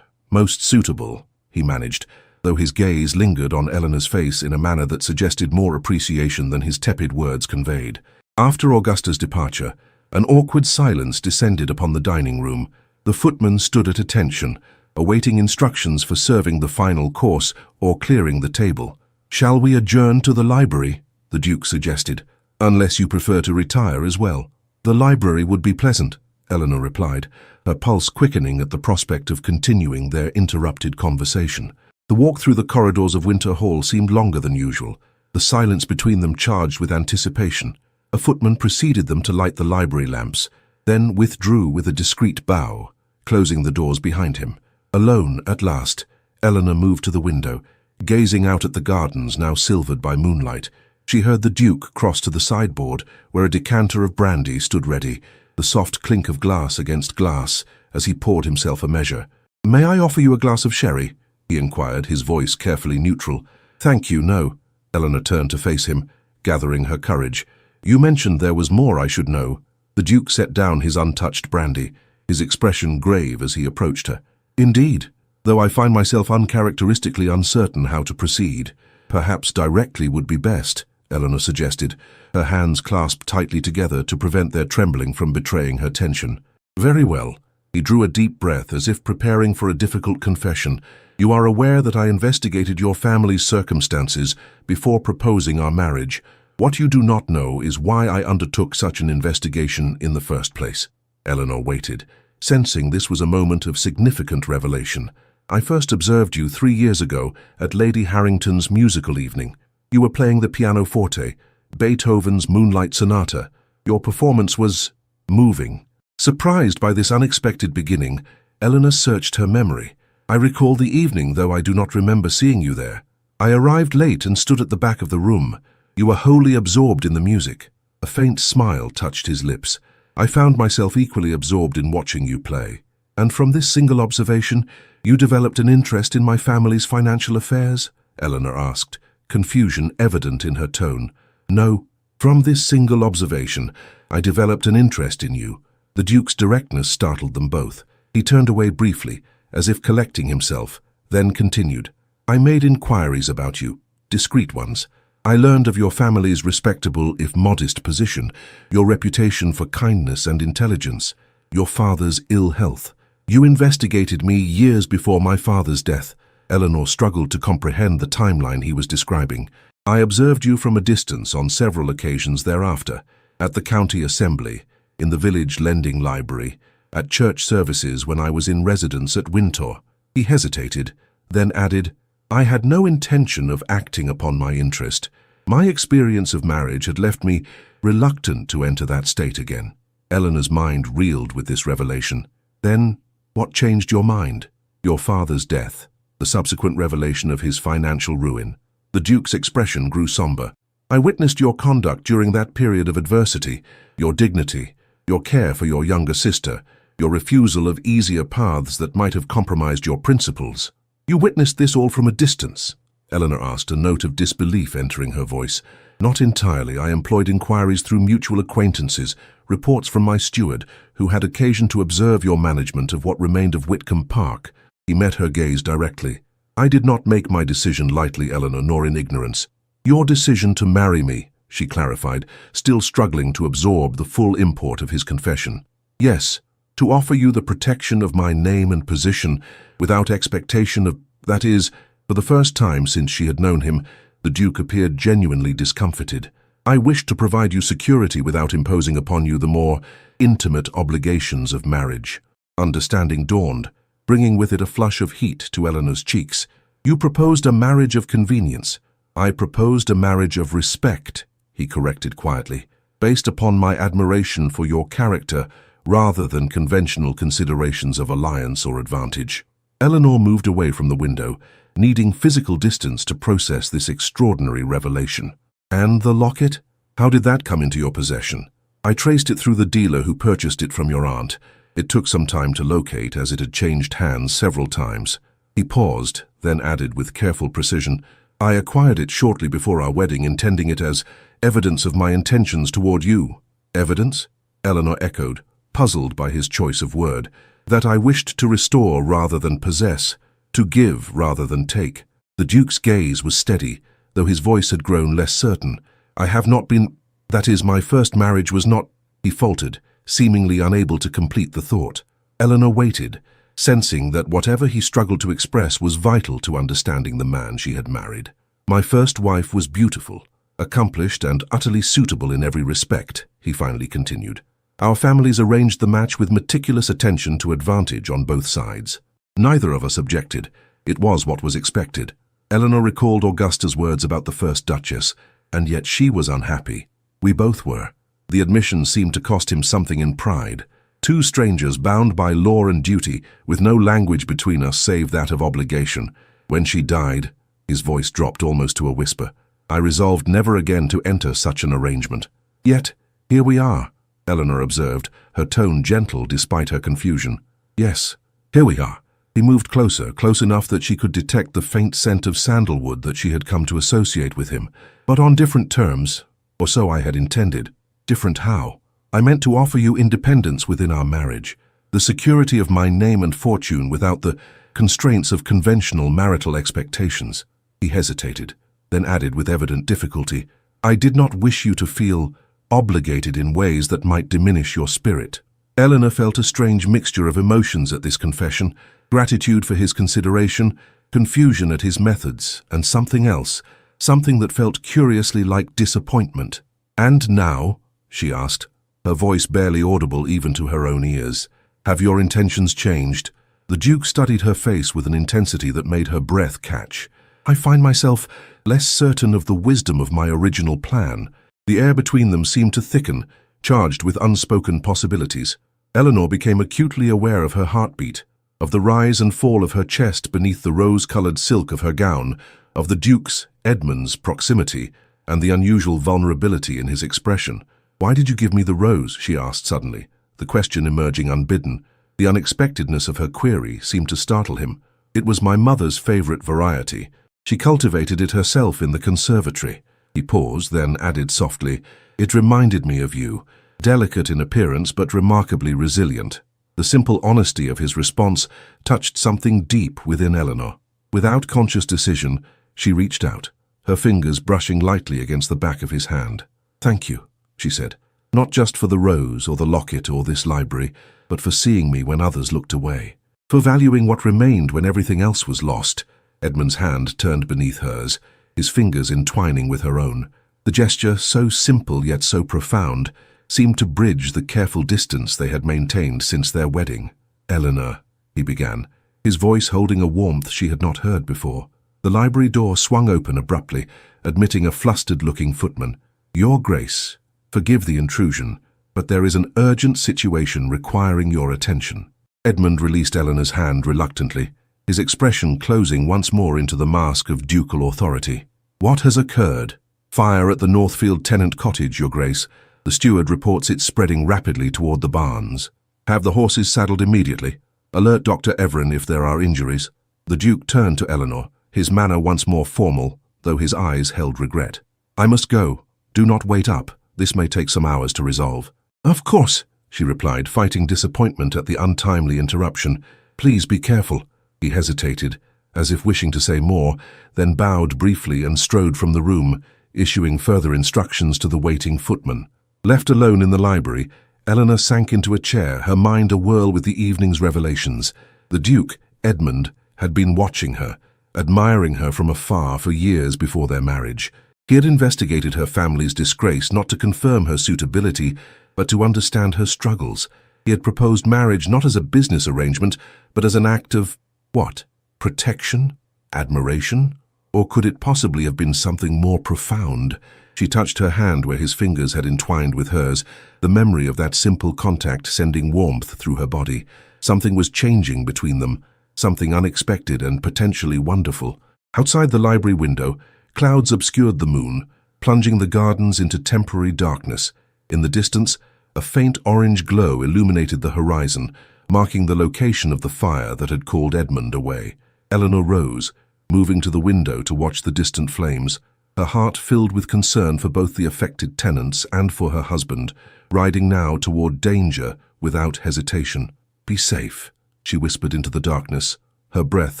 most suitable," he managed, though his gaze lingered on Eleanor's face in a manner that suggested more appreciation than his tepid words conveyed. After Augusta's departure, an awkward silence descended upon the dining room. The footman stood at attention, awaiting instructions for serving the final course or clearing the table. "Shall we adjourn to the library?" the Duke suggested. "Unless you prefer to retire as well." "The library would be pleasant," Eleanor replied, her pulse quickening at the prospect of continuing their interrupted conversation. The walk through the corridors of Winter Hall seemed longer than usual, the silence between them charged with anticipation. A footman preceded them to light the library lamps, then withdrew with a discreet bow, closing the doors behind him. Alone, at last, Eleanor moved to the window, gazing out at the gardens now silvered by moonlight. She heard the Duke cross to the sideboard, where a decanter of brandy stood ready, the soft clink of glass against glass as he poured himself a measure. "May I offer you a glass of sherry?" he inquired, his voice carefully neutral. "Thank you, no." Eleanor turned to face him, gathering her courage. "You mentioned there was more I should know." The Duke set down his untouched brandy, his expression grave as he approached her. "Indeed, though I find myself uncharacteristically uncertain how to proceed. Perhaps directly would be best," Eleanor suggested, her hands clasped tightly together to prevent their trembling from betraying her tension. "Very well." He drew a deep breath as if preparing for a difficult confession. "You are aware that I investigated your family's circumstances before proposing our marriage. What you do not know is why I undertook such an investigation in the first place." Eleanor waited, sensing this was a moment of significant revelation. "I first observed you 3 years ago at Lady Harrington's musical evening. You were playing the pianoforte, Beethoven's Moonlight Sonata. Your performance was moving." Surprised by this unexpected beginning, Eleanor searched her memory. "I recall the evening, though I do not remember seeing you there. I arrived late and stood at the back of the room. You were wholly absorbed in the music." A faint smile touched his lips. "I found myself equally absorbed in watching you play. And from this single observation, you developed an interest in my family's financial affairs?" Eleanor asked, confusion evident in her tone. "No, from this single observation, I developed an interest in you." The Duke's directness startled them both. He turned away briefly, as if collecting himself, then continued. "I made inquiries about you, discreet ones. I learned of your family's respectable, if modest, position, your reputation for kindness and intelligence, your father's ill health. You investigated me years before my father's death." Eleanor struggled to comprehend the timeline he was describing. "I observed you from a distance on several occasions thereafter, at the county assembly, in the village lending library, at church services when I was in residence at Windsor." He hesitated, then added, "I had no intention of acting upon my interest. My experience of marriage had left me reluctant to enter that state again." Eleanor's mind reeled with this revelation. "Then, what changed your mind?" "Your father's death, the subsequent revelation of his financial ruin." The Duke's expression grew somber. "I witnessed your conduct during that period of adversity, your dignity, your care for your younger sister, your refusal of easier paths that might have compromised your principles." "You witnessed this all from a distance?" Eleanor asked, a note of disbelief entering her voice. "Not entirely. I employed inquiries through mutual acquaintances, reports from my steward, who had occasion to observe your management of what remained of Whitcomb Park." He met her gaze directly. "I did not make my decision lightly, Eleanor, nor in ignorance." "Your decision to marry me," she clarified, still struggling to absorb the full import of his confession. "Yes, to offer you the protection of my name and position, without expectation of, that is." For the first time since she had known him, the Duke appeared genuinely discomfited. "I wished to provide you security without imposing upon you the more intimate obligations of marriage." Understanding dawned, bringing with it a flush of heat to Eleanor's cheeks. "You proposed a marriage of convenience. I proposed a marriage of respect," he corrected quietly, "based upon my admiration for your character rather than conventional considerations of alliance or advantage." Eleanor moved away from the window, needing physical distance to process this extraordinary revelation. "And the locket? How did that come into your possession?" "I traced it through the dealer who purchased it from your aunt. It took some time to locate, as it had changed hands several times." He paused, then added with careful precision, "I acquired it shortly before our wedding, intending it as evidence of my intentions toward you." "Evidence?" Eleanor echoed, puzzled by his choice of word. "That I wished to restore rather than possess, to give rather than take." The Duke's gaze was steady, though his voice had grown less certain. "I have not been, that is, my first marriage was not," he faltered, seemingly unable to complete the thought. Eleanor waited, sensing that whatever he struggled to express was vital to understanding the man she had married. "My first wife was beautiful, accomplished and utterly suitable in every respect," he finally continued. "Our families arranged the match with meticulous attention to advantage on both sides. Neither of us objected. It was what was expected." Eleanor recalled Augusta's words about the first Duchess, and yet she was unhappy. "We both were." The admission seemed to cost him something in pride. Two strangers bound by law and duty, with no language between us save that of obligation. When she died, his voice dropped almost to a whisper, I resolved never again to enter such an arrangement. "Yet, here we are," Eleanor observed, her tone gentle despite her confusion. "Yes, here we are." He moved closer, close enough that she could detect the faint scent of sandalwood that she had come to associate with him. "But on different terms, or so I had intended." "Different how?" "I meant to offer you independence within our marriage, the security of my name and fortune without the constraints of conventional marital expectations." He hesitated, then added with evident difficulty, "I did not wish you to feel obligated in ways that might diminish your spirit." Eleanor felt a strange mixture of emotions at this confession, gratitude for his consideration, confusion at his methods, and something else, something that felt curiously like disappointment. "And now?" she asked, her voice barely audible even to her own ears. "Have your intentions changed?" The Duke studied her face with an intensity that made her breath catch. "I find myself less certain of the wisdom of my original plan." The air between them seemed to thicken, charged with unspoken possibilities. Eleanor became acutely aware of her heartbeat, of the rise and fall of her chest beneath the rose-colored silk of her gown, of the Duke's, Edmund's, proximity, and the unusual vulnerability in his expression. "Why did you give me the rose?" she asked suddenly, the question emerging unbidden. The unexpectedness of her query seemed to startle him. "It was my mother's favorite variety. She cultivated it herself in the conservatory." He paused, then added softly, "It reminded me of you, delicate in appearance but remarkably resilient." The simple honesty of his response touched something deep within Eleanor. Without conscious decision, she reached out, her fingers brushing lightly against the back of his hand. "Thank you," she said, "not just for the rose or the locket or this library, but for seeing me when others looked away, for valuing what remained when everything else was lost." Edmund's hand turned beneath hers, his fingers entwining with her own. The gesture, so simple yet so profound, seemed to bridge the careful distance they had maintained since their wedding. "Eleanor," he began, his voice holding a warmth she had not heard before. The library door swung open abruptly, admitting a flustered-looking footman. "Your Grace, forgive the intrusion, but there is an urgent situation requiring your attention." Edmund released Eleanor's hand reluctantly, his expression closing once more into the mask of ducal authority. "What has occurred?" "Fire at the Northfield tenant cottage, Your Grace. The steward reports it spreading rapidly toward the barns. Have the horses saddled immediately. Alert Dr. Everin if there are injuries." The Duke turned to Eleanor, his manner once more formal, though his eyes held regret. "I must go. Do not wait up. This may take some hours to resolve." "Of course," she replied, fighting disappointment at the untimely interruption. "Please be careful." He hesitated, as if wishing to say more, then bowed briefly and strode from the room, issuing further instructions to the waiting footman. Left alone in the library, Eleanor sank into a chair, her mind awhirl with the evening's revelations. The Duke, Edmund, had been watching her, admiring her from afar for years before their marriage. He had investigated her family's disgrace not to confirm her suitability, but to understand her struggles. He had proposed marriage not as a business arrangement, but as an act of, what? Protection? Admiration? Or could it possibly have been something more profound? She touched her hand where his fingers had entwined with hers, the memory of that simple contact sending warmth through her body. Something was changing between them, something unexpected and potentially wonderful. Outside the library window, clouds obscured the moon, plunging the gardens into temporary darkness. In the distance, a faint orange glow illuminated the horizon, marking the location of the fire that had called Edmund away. Eleanor rose, moving to the window to watch the distant flames, her heart filled with concern for both the affected tenants and for her husband, riding now toward danger without hesitation. "Be safe," she whispered into the darkness, her breath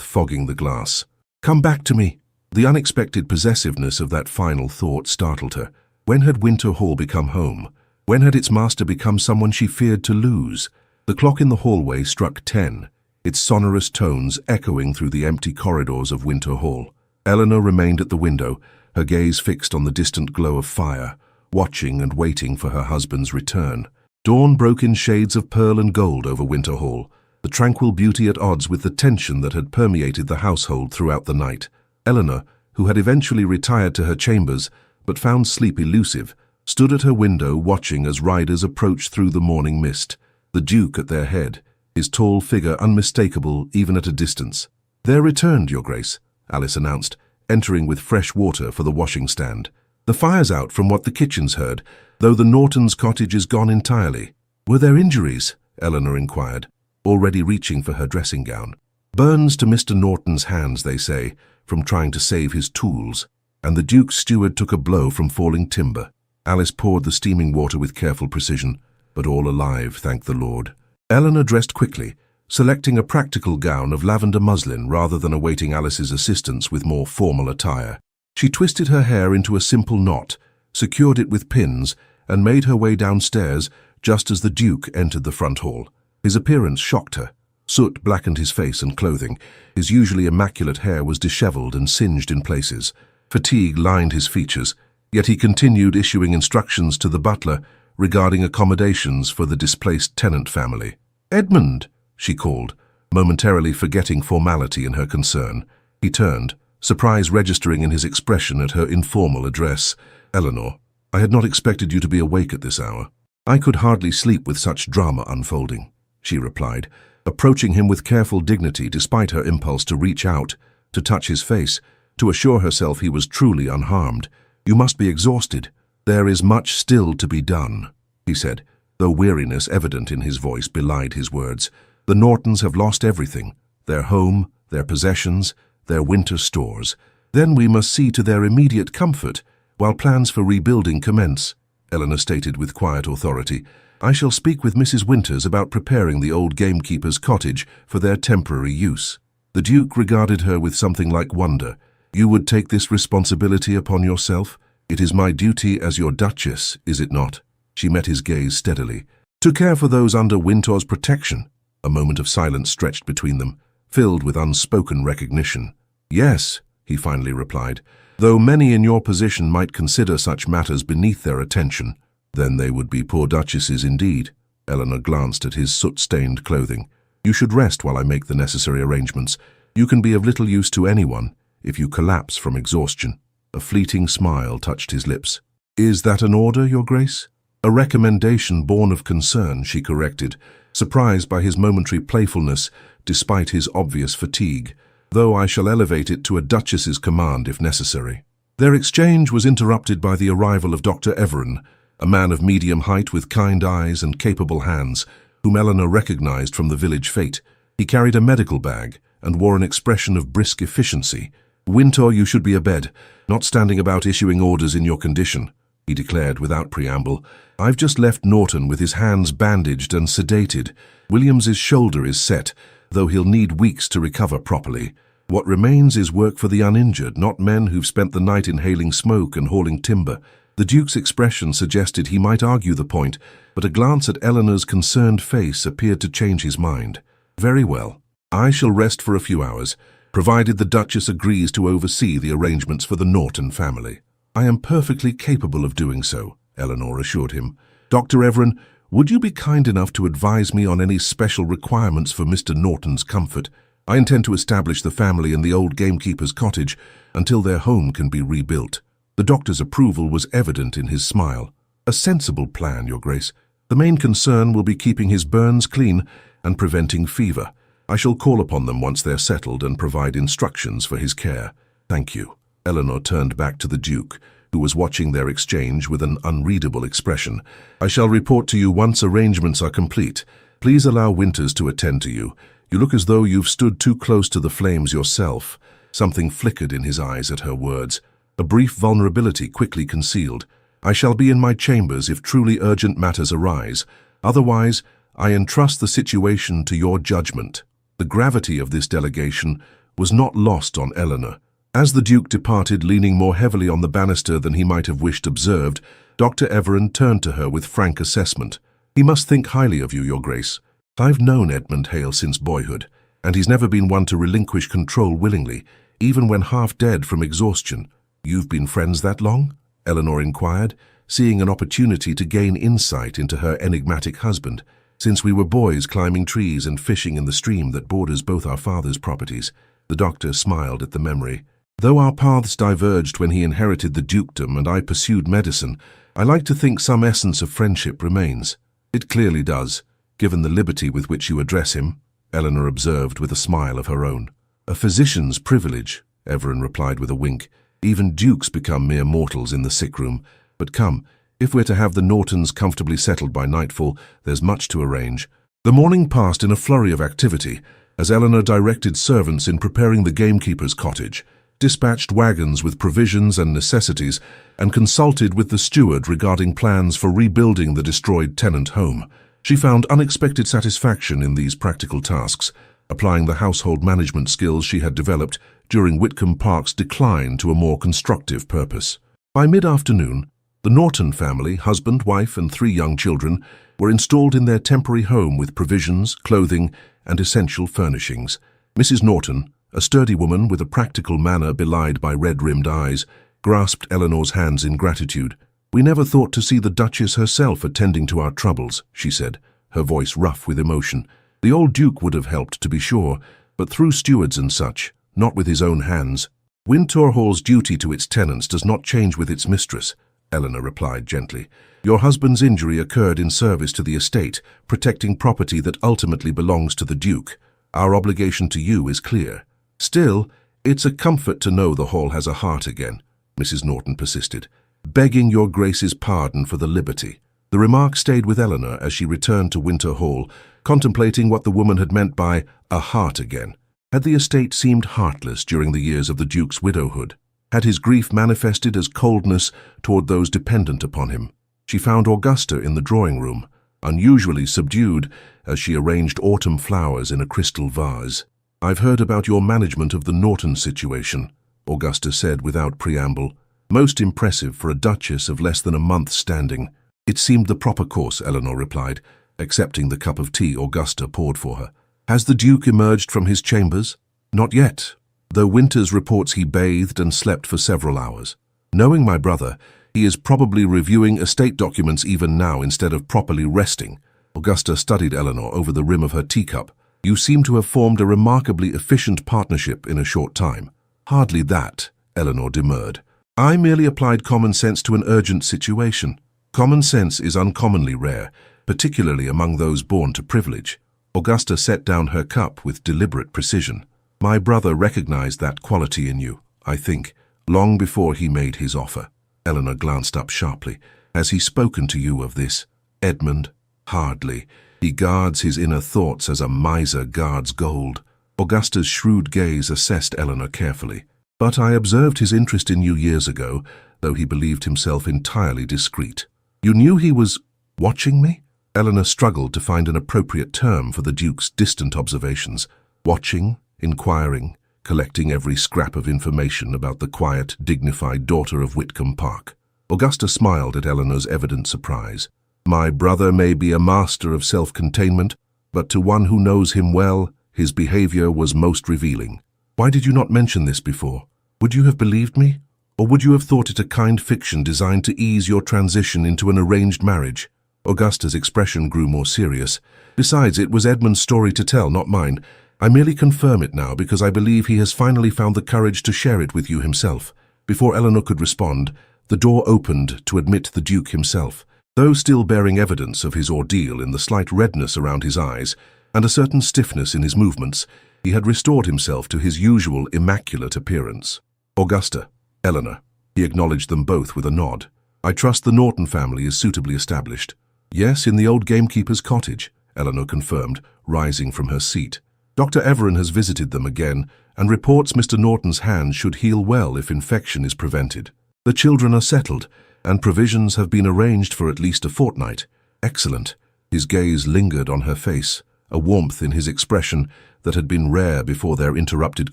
fogging the glass. "Come back to me." The unexpected possessiveness of that final thought startled her. When had Winter Hall become home? When had its master become someone she feared to lose? The clock in the hallway struck 10, its sonorous tones echoing through the empty corridors of Winter Hall. Eleanor remained at the window, her gaze fixed on the distant glow of fire, watching and waiting for her husband's return. Dawn broke in shades of pearl and gold over Winter Hall, the tranquil beauty at odds with the tension that had permeated the household throughout the night. Eleanor, who had eventually retired to her chambers, but found sleep elusive, stood at her window watching as riders approached through the morning mist, the Duke at their head, his tall figure unmistakable even at a distance. "They're returned, Your Grace," Alice announced, entering with fresh water for the washing stand. "The fire's out from what the kitchen's heard, though the Nortons' cottage is gone entirely." "Were there injuries?" Eleanor inquired, already reaching for her dressing gown. "Burns to Mr. Norton's hands, they say, from trying to save his tools, and the Duke's steward took a blow from falling timber." Alice poured the steaming water with careful precision, but all alive, thank the Lord. Eleanor dressed quickly, selecting a practical gown of lavender muslin rather than awaiting Alice's assistance with more formal attire. She twisted her hair into a simple knot, secured it with pins, and made her way downstairs just as the Duke entered the front hall. His appearance shocked her. Soot blackened his face and clothing. His usually immaculate hair was disheveled and singed in places. Fatigue lined his features, yet he continued issuing instructions to the butler regarding accommodations for the displaced tenant family. "Edmund," she called, momentarily forgetting formality in her concern. He turned, surprise registering in his expression at her informal address. "Eleanor, I had not expected you to be awake at this hour." "I could hardly sleep with such drama unfolding," she replied, approaching him with careful dignity despite her impulse to reach out, to touch his face, to assure herself he was truly unharmed. "You must be exhausted. There is much still to be done," he said, though weariness evident in his voice belied his words. "The Nortons have lost everything, their home, their possessions, their winter stores. Then we must see to their immediate comfort, while plans for rebuilding commence," Eleanor stated with quiet authority. "I shall speak with Mrs. Winters about preparing the old gamekeeper's cottage for their temporary use." The Duke regarded her with something like wonder. "You would take this responsibility upon yourself? It is my duty as your Duchess, is it not?" She met his gaze steadily. "To care for those under Winter's protection." A moment of silence stretched between them, filled with unspoken recognition. "Yes," he finally replied, "though many in your position might consider such matters beneath their attention." Then they would be poor duchesses indeed. Eleanor glanced at his soot-stained clothing. You should rest while I make the necessary arrangements. You can be of little use to anyone if you collapse from exhaustion. A fleeting smile touched his lips. Is that an order, Your Grace? A recommendation born of concern, she corrected, surprised by his momentary playfulness despite his obvious fatigue, though I shall elevate it to a duchess's command if necessary. Their exchange was interrupted by the arrival of Dr. Everin, a man of medium height with kind eyes and capable hands, whom Eleanor recognized from the village fete. He carried a medical bag and wore an expression of brisk efficiency. Winter, you should be abed, not standing about issuing orders in your condition, he declared without preamble. I've just left Norton with his hands bandaged and sedated. Williams's shoulder is set, though he'll need weeks to recover properly. What remains is work for the uninjured, not men who've spent the night inhaling smoke and hauling timber. The Duke's expression suggested he might argue the point, but a glance at Eleanor's concerned face appeared to change his mind. Very well. I shall rest for a few hours, provided the Duchess agrees to oversee the arrangements for the Norton family. I am perfectly capable of doing so, Eleanor assured him. Dr. Everin, would you be kind enough to advise me on any special requirements for Mr. Norton's comfort? I intend to establish the family in the old gamekeeper's cottage until their home can be rebuilt. The doctor's approval was evident in his smile. A sensible plan, Your Grace. The main concern will be keeping his burns clean and preventing fever. I shall call upon them once they're settled and provide instructions for his care. Thank you. Eleanor turned back to the Duke, who was watching their exchange with an unreadable expression. I shall report to you once arrangements are complete. Please allow Winters to attend to you. You look as though you've stood too close to the flames yourself. Something flickered in his eyes at her words. A brief vulnerability quickly concealed. I shall be in my chambers if truly urgent matters arise. Otherwise, I entrust the situation to your judgment. The gravity of this delegation was not lost on Eleanor. As the Duke departed, leaning more heavily on the banister than he might have wished observed, Dr. Everin turned to her with frank assessment. He must think highly of you, Your Grace. I've known Edmund Hale since boyhood, and he's never been one to relinquish control willingly, even when half dead from exhaustion. You've been friends that long? Eleanor inquired, seeing an opportunity to gain insight into her enigmatic husband. Since we were boys climbing trees and fishing in the stream that borders both our father's properties. The doctor smiled at the memory. Though our paths diverged when he inherited the dukedom and I pursued medicine, I like to think some essence of friendship remains. It clearly does, given the liberty with which you address him, Eleanor observed with a smile of her own. A physician's privilege, Everin replied with a wink. Even dukes become mere mortals in the sick room. But come, if we're to have the Nortons comfortably settled by nightfall, there's much to arrange. The morning passed in a flurry of activity, as Eleanor directed servants in preparing the gamekeeper's cottage, dispatched wagons with provisions and necessities, and consulted with the steward regarding plans for rebuilding the destroyed tenant home. She found unexpected satisfaction in these practical tasks, applying the household management skills she had developed during Whitcomb Park's decline to a more constructive purpose. By mid-afternoon, the Norton family, husband, wife, and 3 young children, were installed in their temporary home with provisions, clothing, and essential furnishings. Mrs. Norton, a sturdy woman with a practical manner belied by red-rimmed eyes, grasped Eleanor's hands in gratitude. We never thought to see the Duchess herself attending to our troubles, she said, her voice rough with emotion. The old Duke would have helped, to be sure, but through stewards and such, not with his own hands. Winter Hall's duty to its tenants does not change with its mistress, Eleanor replied gently. Your husband's injury occurred in service to the estate, protecting property that ultimately belongs to the Duke. Our obligation to you is clear. Still, it's a comfort to know the Hall has a heart again, Mrs. Norton persisted, begging your Grace's pardon for the liberty. The remark stayed with Eleanor as she returned to Winter Hall, contemplating what the woman had meant by a heart again. Had the estate seemed heartless during the years of the Duke's widowhood? Had his grief manifested as coldness toward those dependent upon him? She found Augusta in the drawing room, unusually subdued as she arranged autumn flowers in a crystal vase. I've heard about your management of the Norton situation, Augusta said without preamble. Most impressive for a duchess of less than a month's standing. It seemed the proper course, Eleanor replied, accepting the cup of tea Augusta poured for her. Has the Duke emerged from his chambers? Not yet, though Winters reports he bathed and slept for several hours. Knowing my brother, He is probably reviewing estate documents even now instead of properly resting. Augusta studied Eleanor over the rim of her teacup. You seem to have formed a remarkably efficient partnership in a short time. Hardly that, Eleanor demurred. I merely applied common sense to an urgent situation. Common sense is uncommonly rare, particularly among those born to privilege. Augusta set down her cup with deliberate precision. My brother recognized that quality in you, I think, long before he made his offer. Eleanor glanced up sharply. Has he spoken to you of this? Edmund? Hardly. He guards his inner thoughts as a miser guards gold. Augusta's shrewd gaze assessed Eleanor carefully. But I observed his interest in you years ago, though he believed himself entirely discreet. You knew he was watching me? Eleanor struggled to find an appropriate term for the Duke's distant observations. Watching, inquiring, collecting every scrap of information about the quiet, dignified daughter of Whitcomb Park. Augusta smiled at Eleanor's evident surprise. My brother may be a master of self-containment, but to one who knows him well, his behavior was most revealing. Why did you not mention this before? Would you have believed me? Or would you have thought it a kind fiction designed to ease your transition into an arranged marriage? Augusta's expression grew more serious. Besides, it was Edmund's story to tell, not mine. I merely confirm it now because I believe he has finally found the courage to share it with you himself. Before Eleanor could respond, the door opened to admit the Duke himself. Though still bearing evidence of his ordeal in the slight redness around his eyes and a certain stiffness in his movements, he had restored himself to his usual immaculate appearance. Augusta, Eleanor. He acknowledged them both with a nod. I trust the Norton family is suitably established. Yes, in the old gamekeeper's cottage, Eleanor confirmed, rising from her seat. Dr. Everin has visited them again and reports Mr. Norton's hand should heal well if infection is prevented. The children are settled, and provisions have been arranged for at least a fortnight. Excellent. His gaze lingered on her face, a warmth in his expression that had been rare before their interrupted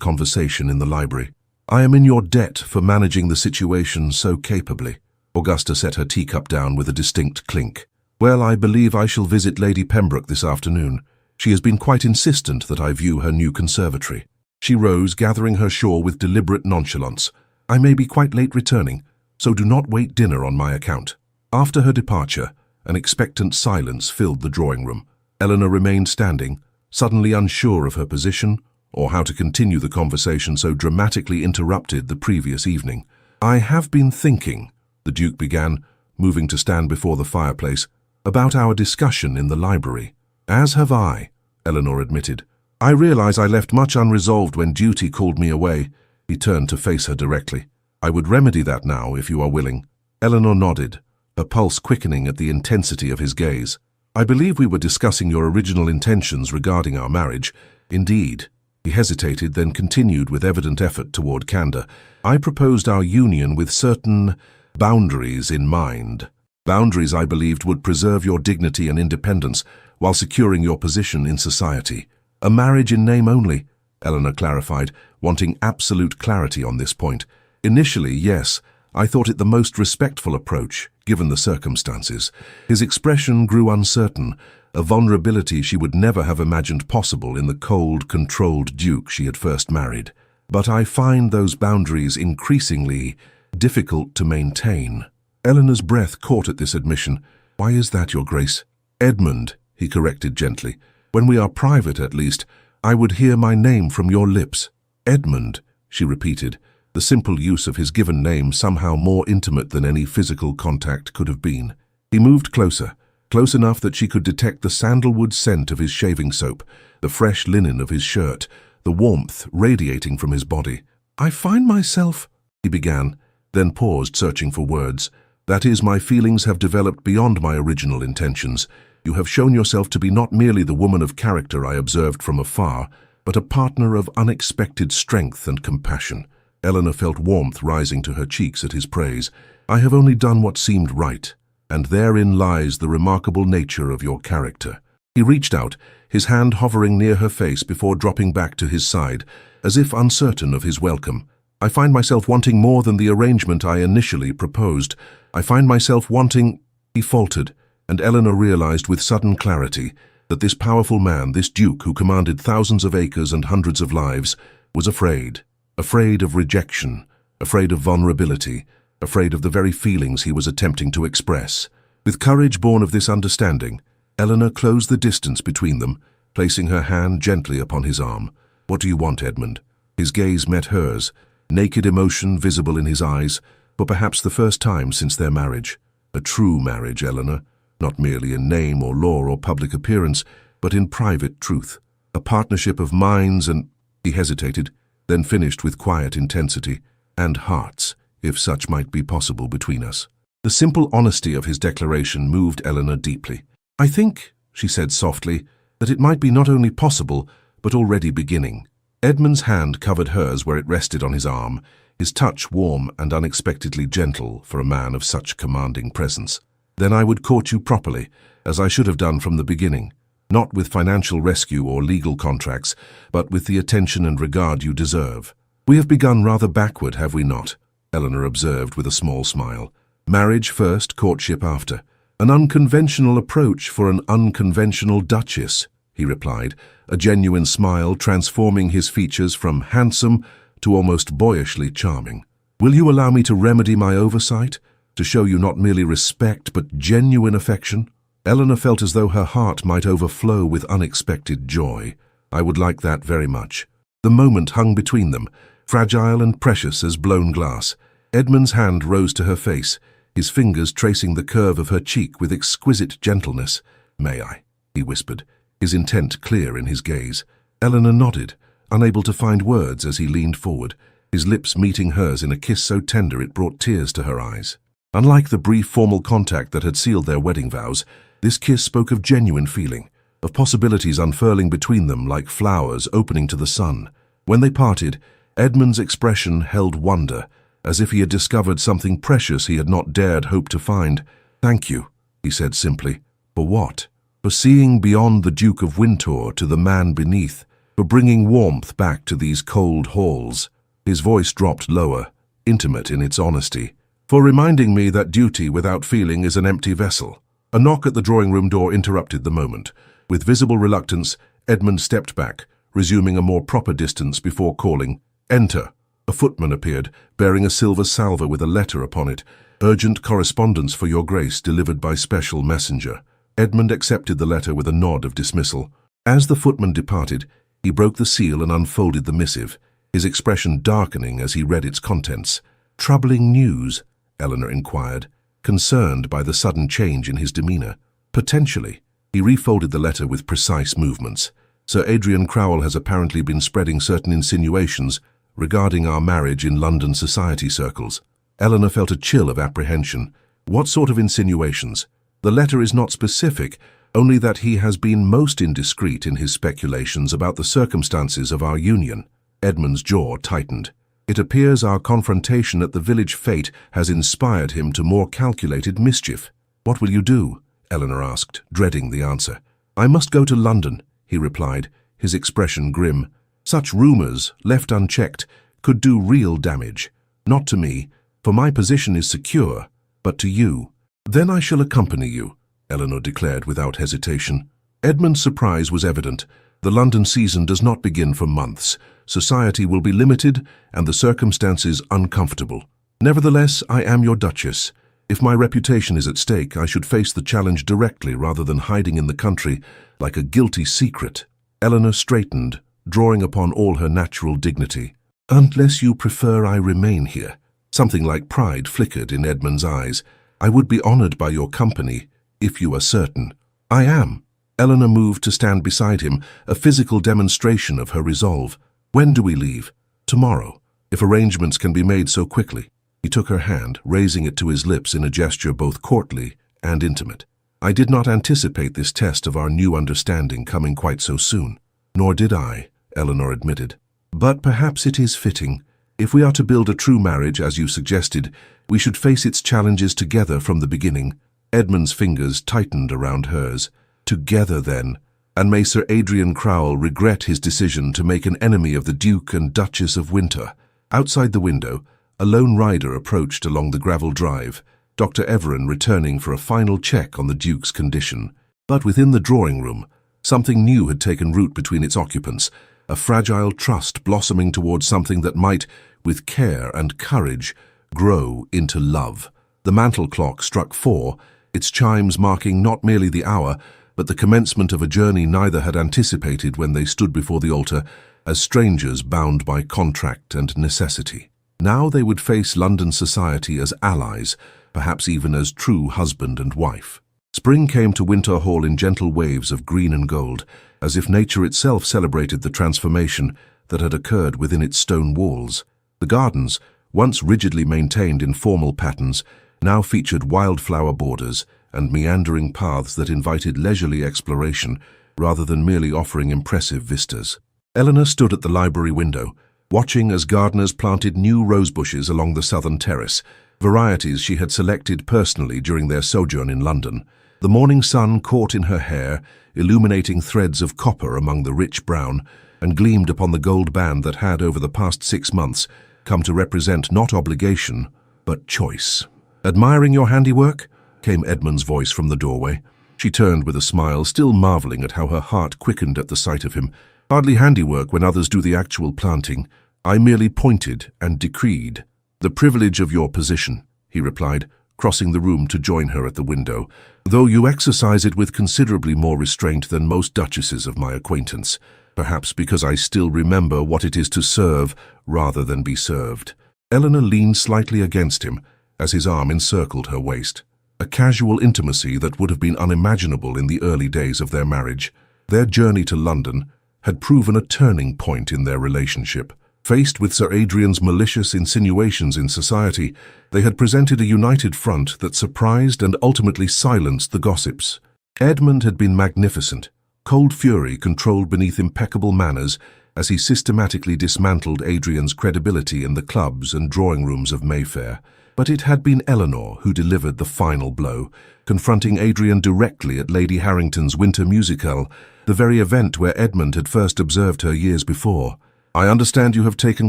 conversation in the library. I am in your debt for managing the situation so capably. Augusta set her teacup down with a distinct clink. Well, I believe I shall visit Lady Pembroke this afternoon. She has been quite insistent that I view her new conservatory. She rose, gathering her shawl with deliberate nonchalance. I may be quite late returning, so do not wait dinner on my account. After her departure, an expectant silence filled the drawing room. Eleanor remained standing, suddenly unsure of her position or how to continue the conversation so dramatically interrupted the previous evening. I have been thinking, the Duke began, moving to stand before the fireplace, about our discussion in the library. As have I, Eleanor admitted. I realize I left much unresolved when duty called me away. He turned to face her directly. I would remedy that now, if you are willing. Eleanor nodded, her pulse quickening at the intensity of his gaze. I believe we were discussing your original intentions regarding our marriage. Indeed. He hesitated, then continued with evident effort toward candor. I proposed our union with certain boundaries in mind. Boundaries I believed would preserve your dignity and independence while securing your position in society. A marriage in name only, Eleanor clarified, wanting absolute clarity on this point. Initially, yes, I thought it the most respectful approach, given the circumstances. His expression grew uncertain, a vulnerability she would never have imagined possible in the cold, controlled Duke she had first married. But I find those boundaries increasingly difficult to maintain. Eleanor's breath caught at this admission. Why is that, Your Grace? Edmund, he corrected gently. When we are private, at least, I would hear my name from your lips. Edmund, she repeated, the simple use of his given name somehow more intimate than any physical contact could have been. He moved closer, close enough that she could detect the sandalwood scent of his shaving soap, the fresh linen of his shirt, the warmth radiating from his body. I find myself, he began, then paused, searching for words. That is, my feelings have developed beyond my original intentions. You have shown yourself to be not merely the woman of character I observed from afar, but a partner of unexpected strength and compassion. Eleanor felt warmth rising to her cheeks at his praise. I have only done what seemed right, and therein lies the remarkable nature of your character. He reached out, his hand hovering near her face before dropping back to his side, as if uncertain of his welcome. I find myself wanting more than the arrangement I initially proposed. I find myself wanting— He faltered, and Eleanor realized with sudden clarity that this powerful man, this Duke who commanded thousands of acres and hundreds of lives, was afraid of rejection, afraid of vulnerability, afraid of the very feelings he was attempting to express. With courage born of this understanding, Eleanor closed the distance between them, placing her hand gently upon his arm. "What do you want, Edmund?" His gaze met hers, naked emotion visible in his eyes, for perhaps the first time since their marriage. A true marriage, Eleanor, not merely in name or law or public appearance, but in private truth. A partnership of minds and— He hesitated, then finished with quiet intensity, "and hearts, if such might be possible between us." The simple honesty of his declaration moved Eleanor deeply. "I think," she said softly, "that it might be not only possible, but already beginning." Edmund's hand covered hers where it rested on his arm, his touch warm and unexpectedly gentle for a man of such commanding presence. "Then I would court you properly, as I should have done from the beginning, not with financial rescue or legal contracts, but with the attention and regard you deserve." "We have begun rather backward, have we not?" Eleanor observed with a small smile. "Marriage first, courtship after. An unconventional approach for an unconventional duchess," he replied, a genuine smile transforming his features from handsome to almost boyishly charming. "Will you allow me to remedy my oversight, to show you not merely respect but genuine affection?" Eleanor felt as though her heart might overflow with unexpected joy. "I would like that very much." The moment hung between them, fragile and precious as blown glass. Edmund's hand rose to her face, his fingers tracing the curve of her cheek with exquisite gentleness. "May I?" he whispered, his intent clear in his gaze. Eleanor nodded, unable to find words as he leaned forward, his lips meeting hers in a kiss so tender it brought tears to her eyes. Unlike the brief formal contact that had sealed their wedding vows, this kiss spoke of genuine feeling, of possibilities unfurling between them like flowers opening to the sun. When they parted, Edmund's expression held wonder, as if he had discovered something precious he had not dared hope to find. "Thank you," he said simply. "For what?" "For seeing beyond the Duke of Windsor to the man beneath, for bringing warmth back to these cold halls." His voice dropped lower, intimate in its honesty. "For reminding me that duty without feeling is an empty vessel." A knock at the drawing-room door interrupted the moment. With visible reluctance, Edmund stepped back, resuming a more proper distance before calling, "Enter." A footman appeared, bearing a silver salver with a letter upon it. "Urgent correspondence for your grace, delivered by special messenger." Edmund accepted the letter with a nod of dismissal. As the footman departed, he broke the seal and unfolded the missive, his expression darkening as he read its contents. "Troubling news?" Eleanor inquired, concerned by the sudden change in his demeanor. "Potentially." He refolded the letter with precise movements. "Sir Adrian Crowell has apparently been spreading certain insinuations regarding our marriage in London society circles." Eleanor felt a chill of apprehension. "What sort of insinuations?" "The letter is not specific, only that he has been most indiscreet in his speculations about the circumstances of our union." Edmund's jaw tightened. "It appears our confrontation at the village fete has inspired him to more calculated mischief." "What will you do?" Eleanor asked, dreading the answer. "I must go to London," he replied, his expression grim. "Such rumors, left unchecked, could do real damage. Not to me, for my position is secure, but to you." "Then I shall accompany you," Eleanor declared without hesitation. Edmund's surprise was evident. The London season does not begin for months. Society will be limited and the circumstances uncomfortable. "Nevertheless, I am your Duchess. If my reputation is at stake, I should face the challenge directly rather than hiding in the country like a guilty secret." Eleanor straightened, drawing upon all her natural dignity. "Unless you prefer I remain here." Something like pride flickered in Edmund's eyes. "I would be honored by your company, if you are certain." "I am." Eleanor moved to stand beside him, a physical demonstration of her resolve. "When do we leave?" "Tomorrow, if arrangements can be made so quickly." He took her hand, raising it to his lips in a gesture both courtly and intimate. "I did not anticipate this test of our new understanding coming quite so soon." "Nor did I," Eleanor admitted. "But perhaps it is fitting. If we are to build a true marriage, as you suggested, we should face its challenges together from the beginning." Edmund's fingers tightened around hers. "Together, then, and may Sir Adrian Crowell regret his decision to make an enemy of the Duke and Duchess of Windsor." Outside the window, a lone rider approached along the gravel drive, Dr. Everin returning for a final check on the Duke's condition. But within the drawing room, something new had taken root between its occupants, a fragile trust blossoming towards something that might, with care and courage, grow into love. The mantel clock struck 4, its chimes marking not merely the hour, but the commencement of a journey neither had anticipated when they stood before the altar as strangers bound by contract and necessity. Now they would face London society as allies, perhaps even as true husband and wife. Spring came to Winter Hall in gentle waves of green and gold, as if nature itself celebrated the transformation that had occurred within its stone walls. The gardens, once rigidly maintained in formal patterns, now featured wildflower borders and meandering paths that invited leisurely exploration rather than merely offering impressive vistas. Eleanor stood at the library window, watching as gardeners planted new rose bushes along the southern terrace, varieties she had selected personally during their sojourn in London. The morning sun caught in her hair, illuminating threads of copper among the rich brown, and gleamed upon the gold band that had, over the past 6 months, come to represent not obligation, but choice. "Admiring your handiwork?" came Edmund's voice from the doorway. She turned with a smile, still marveling at how her heart quickened at the sight of him. "Hardly handiwork when others do the actual planting. I merely pointed and decreed." "The privilege of your position," he replied, crossing the room to join her at the window, "though you exercise it with considerably more restraint than most duchesses of my acquaintance, perhaps because I still remember what it is to serve rather than be served." Eleanor leaned slightly against him as his arm encircled her waist, a casual intimacy that would have been unimaginable in the early days of their marriage. Their journey to London had proven a turning point in their relationship. Faced with Sir Adrian's malicious insinuations in society, they had presented a united front that surprised and ultimately silenced the gossips. Edmund had been magnificent, cold fury controlled beneath impeccable manners as he systematically dismantled Adrian's credibility in the clubs and drawing rooms of Mayfair. But it had been Eleanor who delivered the final blow, confronting Adrian directly at Lady Harrington's winter musical, the very event where Edmund had first observed her years before. "I understand you have taken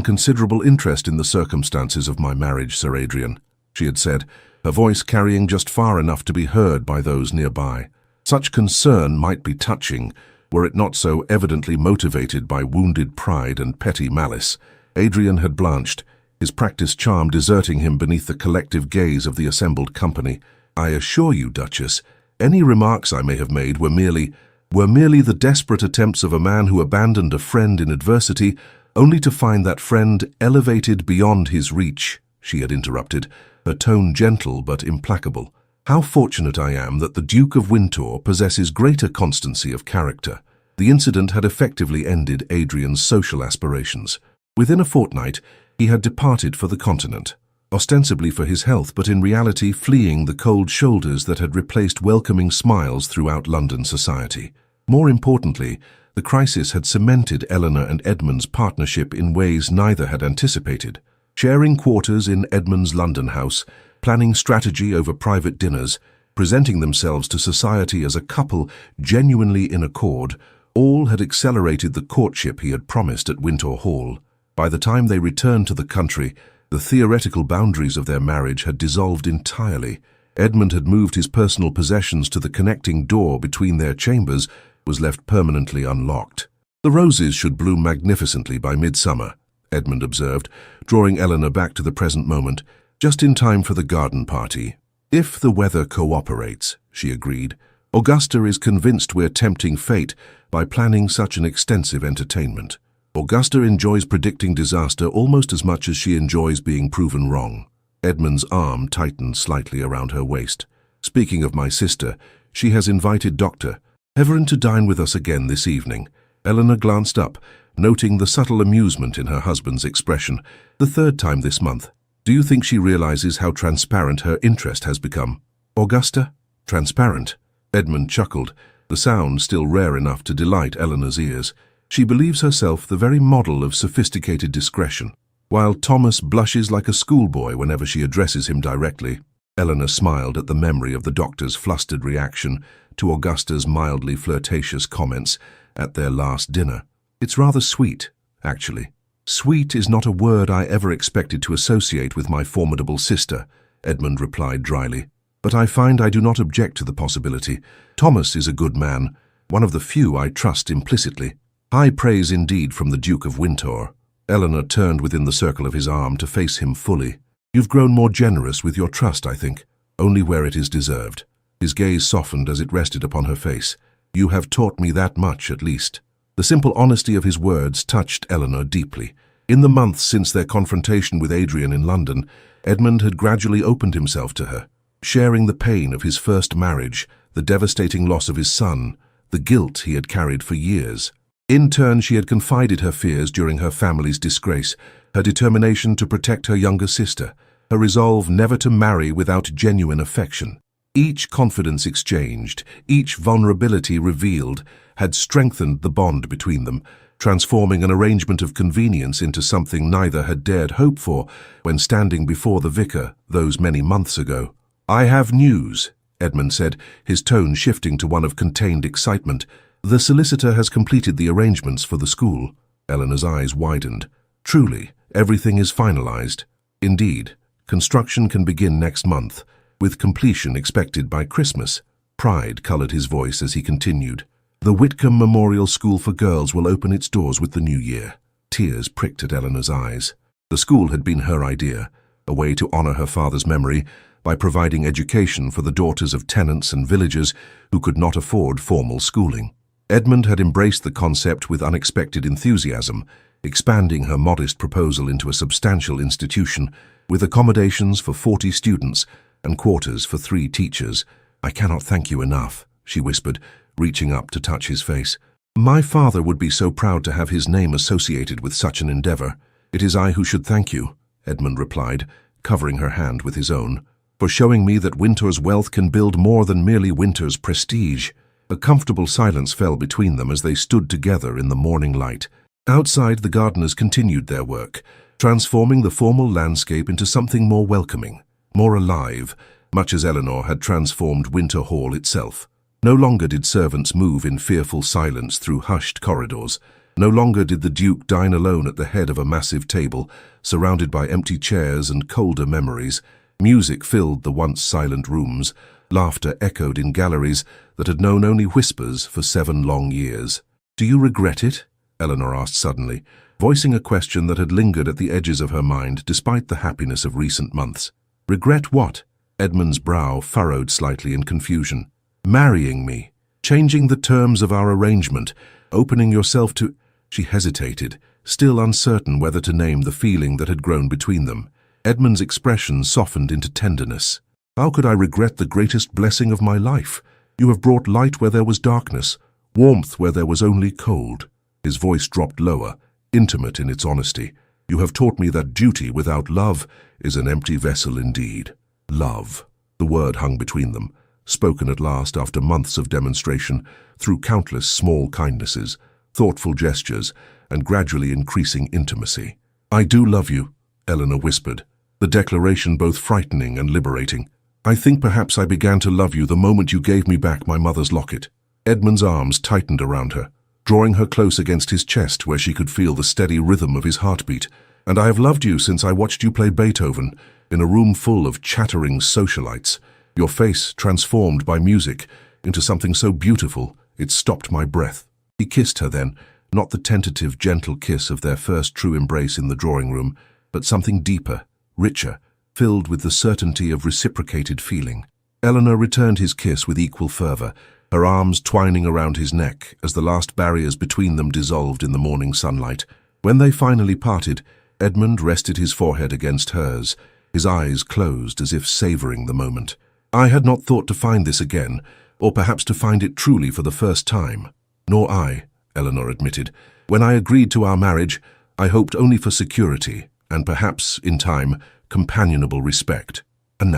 considerable interest in the circumstances of my marriage, Sir Adrian," she had said, her voice carrying just far enough to be heard by those nearby. Such concern might be touching, were it not so evidently motivated by wounded pride and petty malice. Adrian had blanched, his practiced charm deserting him beneath the collective gaze of the assembled company. "I assure you, Duchess, any remarks I may have made were merely the desperate attempts of a man who abandoned a friend in adversity, only to find that friend elevated beyond his reach," she had interrupted, her tone gentle but implacable. "How fortunate I am that the Duke of Windsor possesses greater constancy of character." The incident had effectively ended Adrian's social aspirations. Within a fortnight, he had departed for the continent, ostensibly for his health, but in reality fleeing the cold shoulders that had replaced welcoming smiles throughout London society. More importantly, the crisis had cemented Eleanor and Edmund's partnership in ways neither had anticipated. Sharing quarters in Edmund's London house, planning strategy over private dinners, presenting themselves to society as a couple genuinely in accord, all had accelerated the courtship he had promised at Winter Hall. By the time they returned to the country, the theoretical boundaries of their marriage had dissolved entirely. Edmund had moved his personal possessions to the connecting door between their chambers, was left permanently unlocked. "The roses should bloom magnificently by midsummer," Edmund observed, drawing Eleanor back to the present moment, "just in time for the garden party." "If the weather cooperates," she agreed. "Augusta is convinced we're tempting fate by planning such an extensive entertainment. Augusta enjoys predicting disaster almost as much as she enjoys being proven wrong." Edmund's arm tightened slightly around her waist. "Speaking of my sister, she has invited Dr. Everin to dine with us again this evening." Eleanor glanced up, noting the subtle amusement in her husband's expression. "The 3rd time this month. Do you think she realizes how transparent her interest has become?" "Augusta? Transparent?" Edmund chuckled, the sound still rare enough to delight Eleanor's ears. "She believes herself the very model of sophisticated discretion, while Thomas blushes like a schoolboy whenever she addresses him directly." Eleanor smiled at the memory of the doctor's flustered reaction to Augusta's mildly flirtatious comments at their last dinner. "It's rather sweet, actually." "Sweet is not a word I ever expected to associate with my formidable sister," Edmund replied dryly. "But I find I do not object to the possibility. Thomas is a good man, one of the few I trust implicitly." "High praise indeed from the Duke of Windsor." Eleanor turned within the circle of his arm to face him fully. You've grown more generous with your trust, I think, only where it is deserved. His gaze softened as it rested upon her face. You have taught me that much, at least. The simple honesty of his words touched Eleanor deeply. In the months since their confrontation with Adrian in London, Edmund had gradually opened himself to her, sharing the pain of his first marriage, the devastating loss of his son, the guilt he had carried for years. In turn, she had confided her fears during her family's disgrace, her determination to protect her younger sister, her resolve never to marry without genuine affection. Each confidence exchanged, each vulnerability revealed, had strengthened the bond between them, transforming an arrangement of convenience into something neither had dared hope for when standing before the vicar those many months ago. "I have news," Edmund said, his tone shifting to one of contained excitement. "The solicitor has completed the arrangements for the school." Eleanor's eyes widened. "Truly, everything is finalized." "Indeed. Construction can begin next month, with completion expected by Christmas." Pride colored his voice as he continued. "The Whitcomb Memorial School for Girls will open its doors with the new year." Tears pricked at Eleanor's eyes. The school had been her idea, a way to honor her father's memory by providing education for the daughters of tenants and villagers who could not afford formal schooling. Edmund had embraced the concept with unexpected enthusiasm, expanding her modest proposal into a substantial institution with accommodations for 40 students and quarters for 3 teachers. "I cannot thank you enough," she whispered, reaching up to touch his face. "My father would be so proud to have his name associated with such an endeavor." "It is I who should thank you," Edmund replied, covering her hand with his own, "for showing me that Winter's wealth can build more than merely Winter's prestige." A comfortable silence fell between them as they stood together in the morning light. Outside, the gardeners continued their work, transforming the formal landscape into something more welcoming, more alive, much as Eleanor had transformed Winter Hall itself. No longer did servants move in fearful silence through hushed corridors. No longer did the Duke dine alone at the head of a massive table, surrounded by empty chairs and colder memories. Music filled the once silent rooms. Laughter echoed in galleries that had known only whispers for 7 long years. "Do you regret it?" Eleanor asked suddenly, voicing a question that had lingered at the edges of her mind despite the happiness of recent months. "Regret what?" Edmund's brow furrowed slightly in confusion. "Marrying me, changing the terms of our arrangement, opening yourself to—" She hesitated, still uncertain whether to name the feeling that had grown between them. Edmund's expression softened into tenderness. "How could I regret the greatest blessing of my life? You have brought light where there was darkness, warmth where there was only cold." His voice dropped lower, intimate in its honesty. "You have taught me that duty without love is an empty vessel indeed." Love. The word hung between them, spoken at last after months of demonstration, through countless small kindnesses, thoughtful gestures, and gradually increasing intimacy. "I do love you," Eleanor whispered, the declaration both frightening and liberating. "I think perhaps I began to love you the moment you gave me back my mother's locket." Edmund's arms tightened around her, drawing her close against his chest where she could feel the steady rhythm of his heartbeat. "And I have loved you since I watched you play Beethoven in a room full of chattering socialites, your face transformed by music into something so beautiful it stopped my breath." He kissed her then, not the tentative, gentle kiss of their first true embrace in the drawing room, but something deeper, richer, filled with the certainty of reciprocated feeling. Eleanor returned his kiss with equal fervor, her arms twining around his neck as the last barriers between them dissolved in the morning sunlight. When they finally parted, Edmund rested his forehead against hers, his eyes closed as if savoring the moment. "I had not thought to find this again, or perhaps to find it truly for the first time." "Nor I," Eleanor admitted. "When I agreed to our marriage, I hoped only for security, and perhaps, in time, companionable respect. And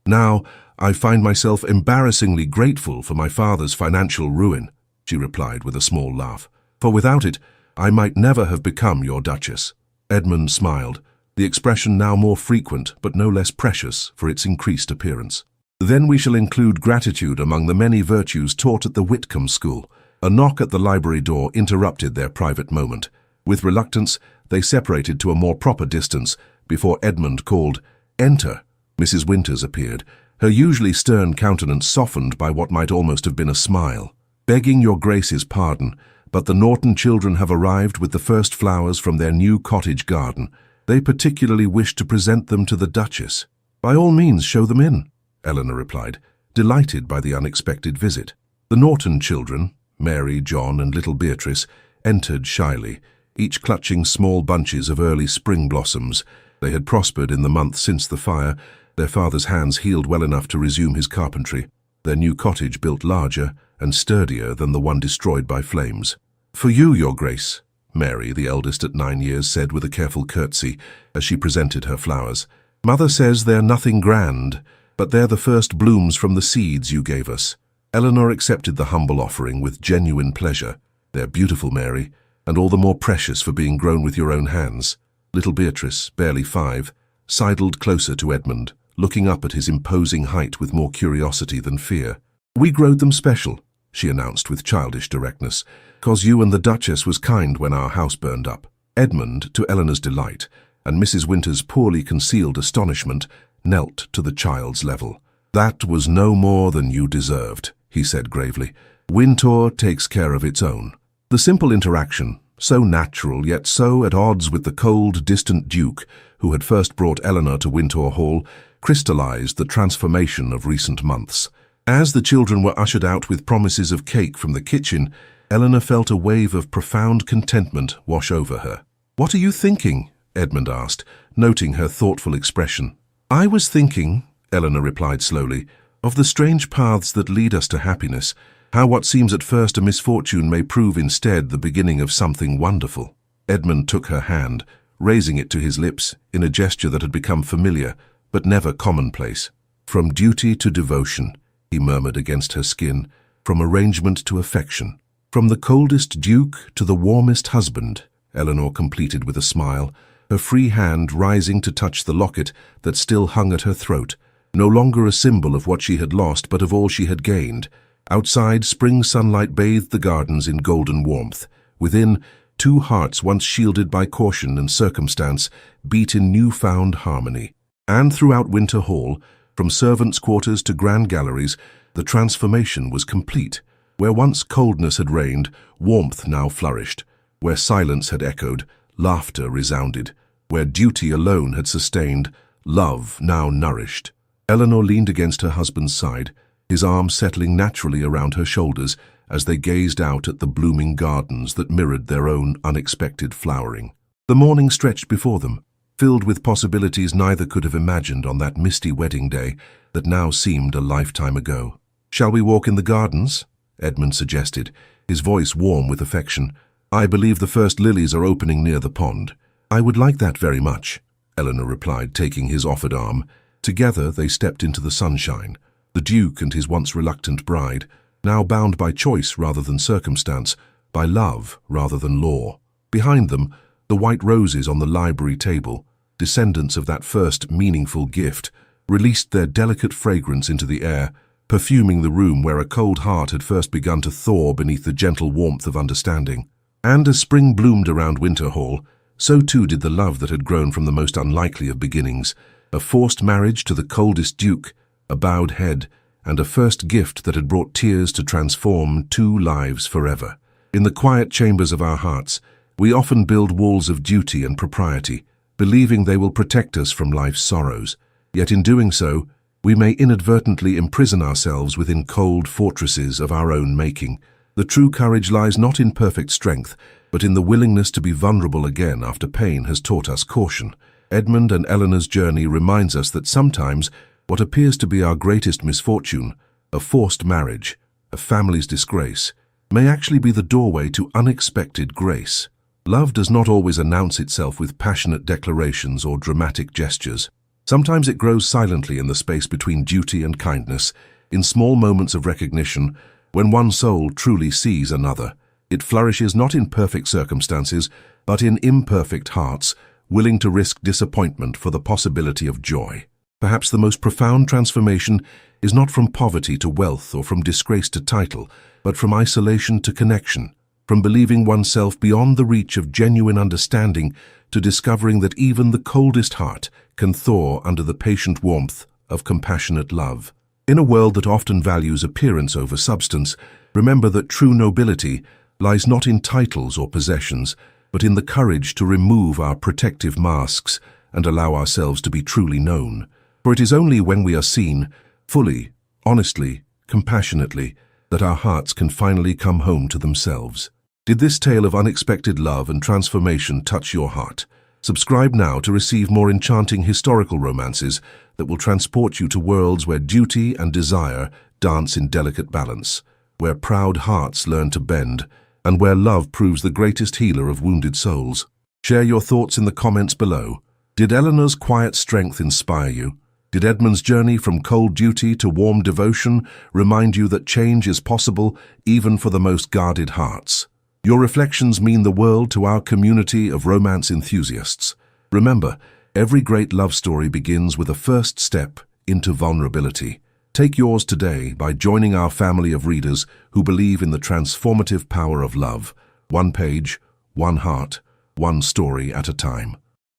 now I find myself embarrassingly grateful for my father's financial ruin," she replied with a small laugh. "For without it, I might never have become your Duchess." Edmund smiled, the expression now more frequent but no less precious for its increased appearance. "Then we shall include gratitude among the many virtues taught at the Whitcomb School." A knock at the library door interrupted their private moment. With reluctance, they separated to a more proper distance before Edmund called, "Enter." Mrs. Winters appeared, her usually stern countenance softened by what might almost have been a smile. "Begging your Grace's pardon, but the Norton children have arrived with the first flowers from their new cottage garden. They particularly wish to present them to the Duchess. By all means, show them in, Eleanor replied, delighted by the unexpected visit. The Norton children, Mary, John, and little Beatrice, entered shyly, each clutching small bunches of early spring blossoms. They had prospered in the month since the fire. Their father's hands healed well enough to resume his carpentry, their new cottage built larger and sturdier than the one destroyed by flames. "For you, Your Grace," Mary, the eldest at 9 years, said with a careful curtsy as she presented her flowers. "Mother says they're nothing grand, but they're the first blooms from the seeds you gave us." Eleanor accepted the humble offering with genuine pleasure. "They're beautiful, Mary, and all the more precious for being grown with your own hands." Little Beatrice, barely 5, sidled closer to Edmund, looking up at his imposing height with more curiosity than fear. "We growed them special," she announced with childish directness, "'cause you and the Duchess was kind when our house burned up." Edmund, to Eleanor's delight, and Mrs. Winter's poorly concealed astonishment, knelt to the child's level. "That was no more than you deserved," he said gravely. "Wintour takes care of its own." The simple interaction, so natural yet so at odds with the cold, distant Duke who had first brought Eleanor to Wintour Hall, crystallized the transformation of recent months. As the children were ushered out with promises of cake from the kitchen, Eleanor felt a wave of profound contentment wash over her. "What are you thinking?" Edmund asked, noting her thoughtful expression. "I was thinking," Eleanor replied slowly, "of the strange paths that lead us to happiness, how what seems at first a misfortune may prove instead the beginning of something wonderful." Edmund took her hand, raising it to his lips in a gesture that had become familiar, but never commonplace. "From duty to devotion," he murmured against her skin, "from arrangement to affection. From the coldest duke to the warmest husband," Eleanor completed with a smile, her free hand rising to touch the locket that still hung at her throat, no longer a symbol of what she had lost but of all she had gained. Outside, spring sunlight bathed the gardens in golden warmth. Within, 2 hearts once shielded by caution and circumstance beat in new-found harmony. And throughout Winter Hall, from servants' quarters to grand galleries, the transformation was complete. Where once coldness had reigned, warmth now flourished. Where silence had echoed, laughter resounded. Where duty alone had sustained, love now nourished. Eleanor leaned against her husband's side, his arm settling naturally around her shoulders as they gazed out at the blooming gardens that mirrored their own unexpected flowering. The morning stretched before them, filled with possibilities neither could have imagined on that misty wedding day that now seemed a lifetime ago. "Shall we walk in the gardens?" Edmund suggested, his voice warm with affection. "I believe the first lilies are opening near the pond." "I would like that very much," Eleanor replied, taking his offered arm. Together they stepped into the sunshine, the Duke and his once reluctant bride, now bound by choice rather than circumstance, by love rather than law. Behind them, the white roses on the library table, descendants of that first meaningful gift, released their delicate fragrance into the air, perfuming the room where a cold heart had first begun to thaw beneath the gentle warmth of understanding. And as spring bloomed around Winter Hall, so too did the love that had grown from the most unlikely of beginnings, a forced marriage to the coldest duke, a bowed head, and a first gift that had brought tears to transform 2 lives forever. In the quiet chambers of our hearts, we often build walls of duty and propriety, believing they will protect us from life's sorrows. Yet in doing so, we may inadvertently imprison ourselves within cold fortresses of our own making. The true courage lies not in perfect strength, but in the willingness to be vulnerable again after pain has taught us caution. Edmund and Eleanor's journey reminds us that sometimes what appears to be our greatest misfortune, a forced marriage, a family's disgrace, may actually be the doorway to unexpected grace. Love does not always announce itself with passionate declarations or dramatic gestures. Sometimes it grows silently in the space between duty and kindness, in small moments of recognition, when one soul truly sees another. It flourishes not in perfect circumstances, but in imperfect hearts, willing to risk disappointment for the possibility of joy. Perhaps the most profound transformation is not from poverty to wealth or from disgrace to title, but from isolation to connection, from believing oneself beyond the reach of genuine understanding to discovering that even the coldest heart can thaw under the patient warmth of compassionate love. In a world that often values appearance over substance, remember that true nobility lies not in titles or possessions, but but in the courage to remove our protective masks and allow ourselves to be truly known. For it is only when we are seen, fully, honestly, compassionately, that our hearts can finally come home to themselves. Did this tale of unexpected love and transformation touch your heart? Subscribe now to receive more enchanting historical romances that will transport you to worlds where duty and desire dance in delicate balance, where proud hearts learn to bend, and where love proves the greatest healer of wounded souls. Share your thoughts in the comments below. Did Eleanor's quiet strength inspire you? Did Edmund's journey from cold duty to warm devotion remind you that change is possible even for the most guarded hearts? Your reflections mean the world to our community of romance enthusiasts. Remember, every great love story begins with a first step into vulnerability. Take yours today by joining our family of readers who believe in the transformative power of love. One page, one heart, one story at a time.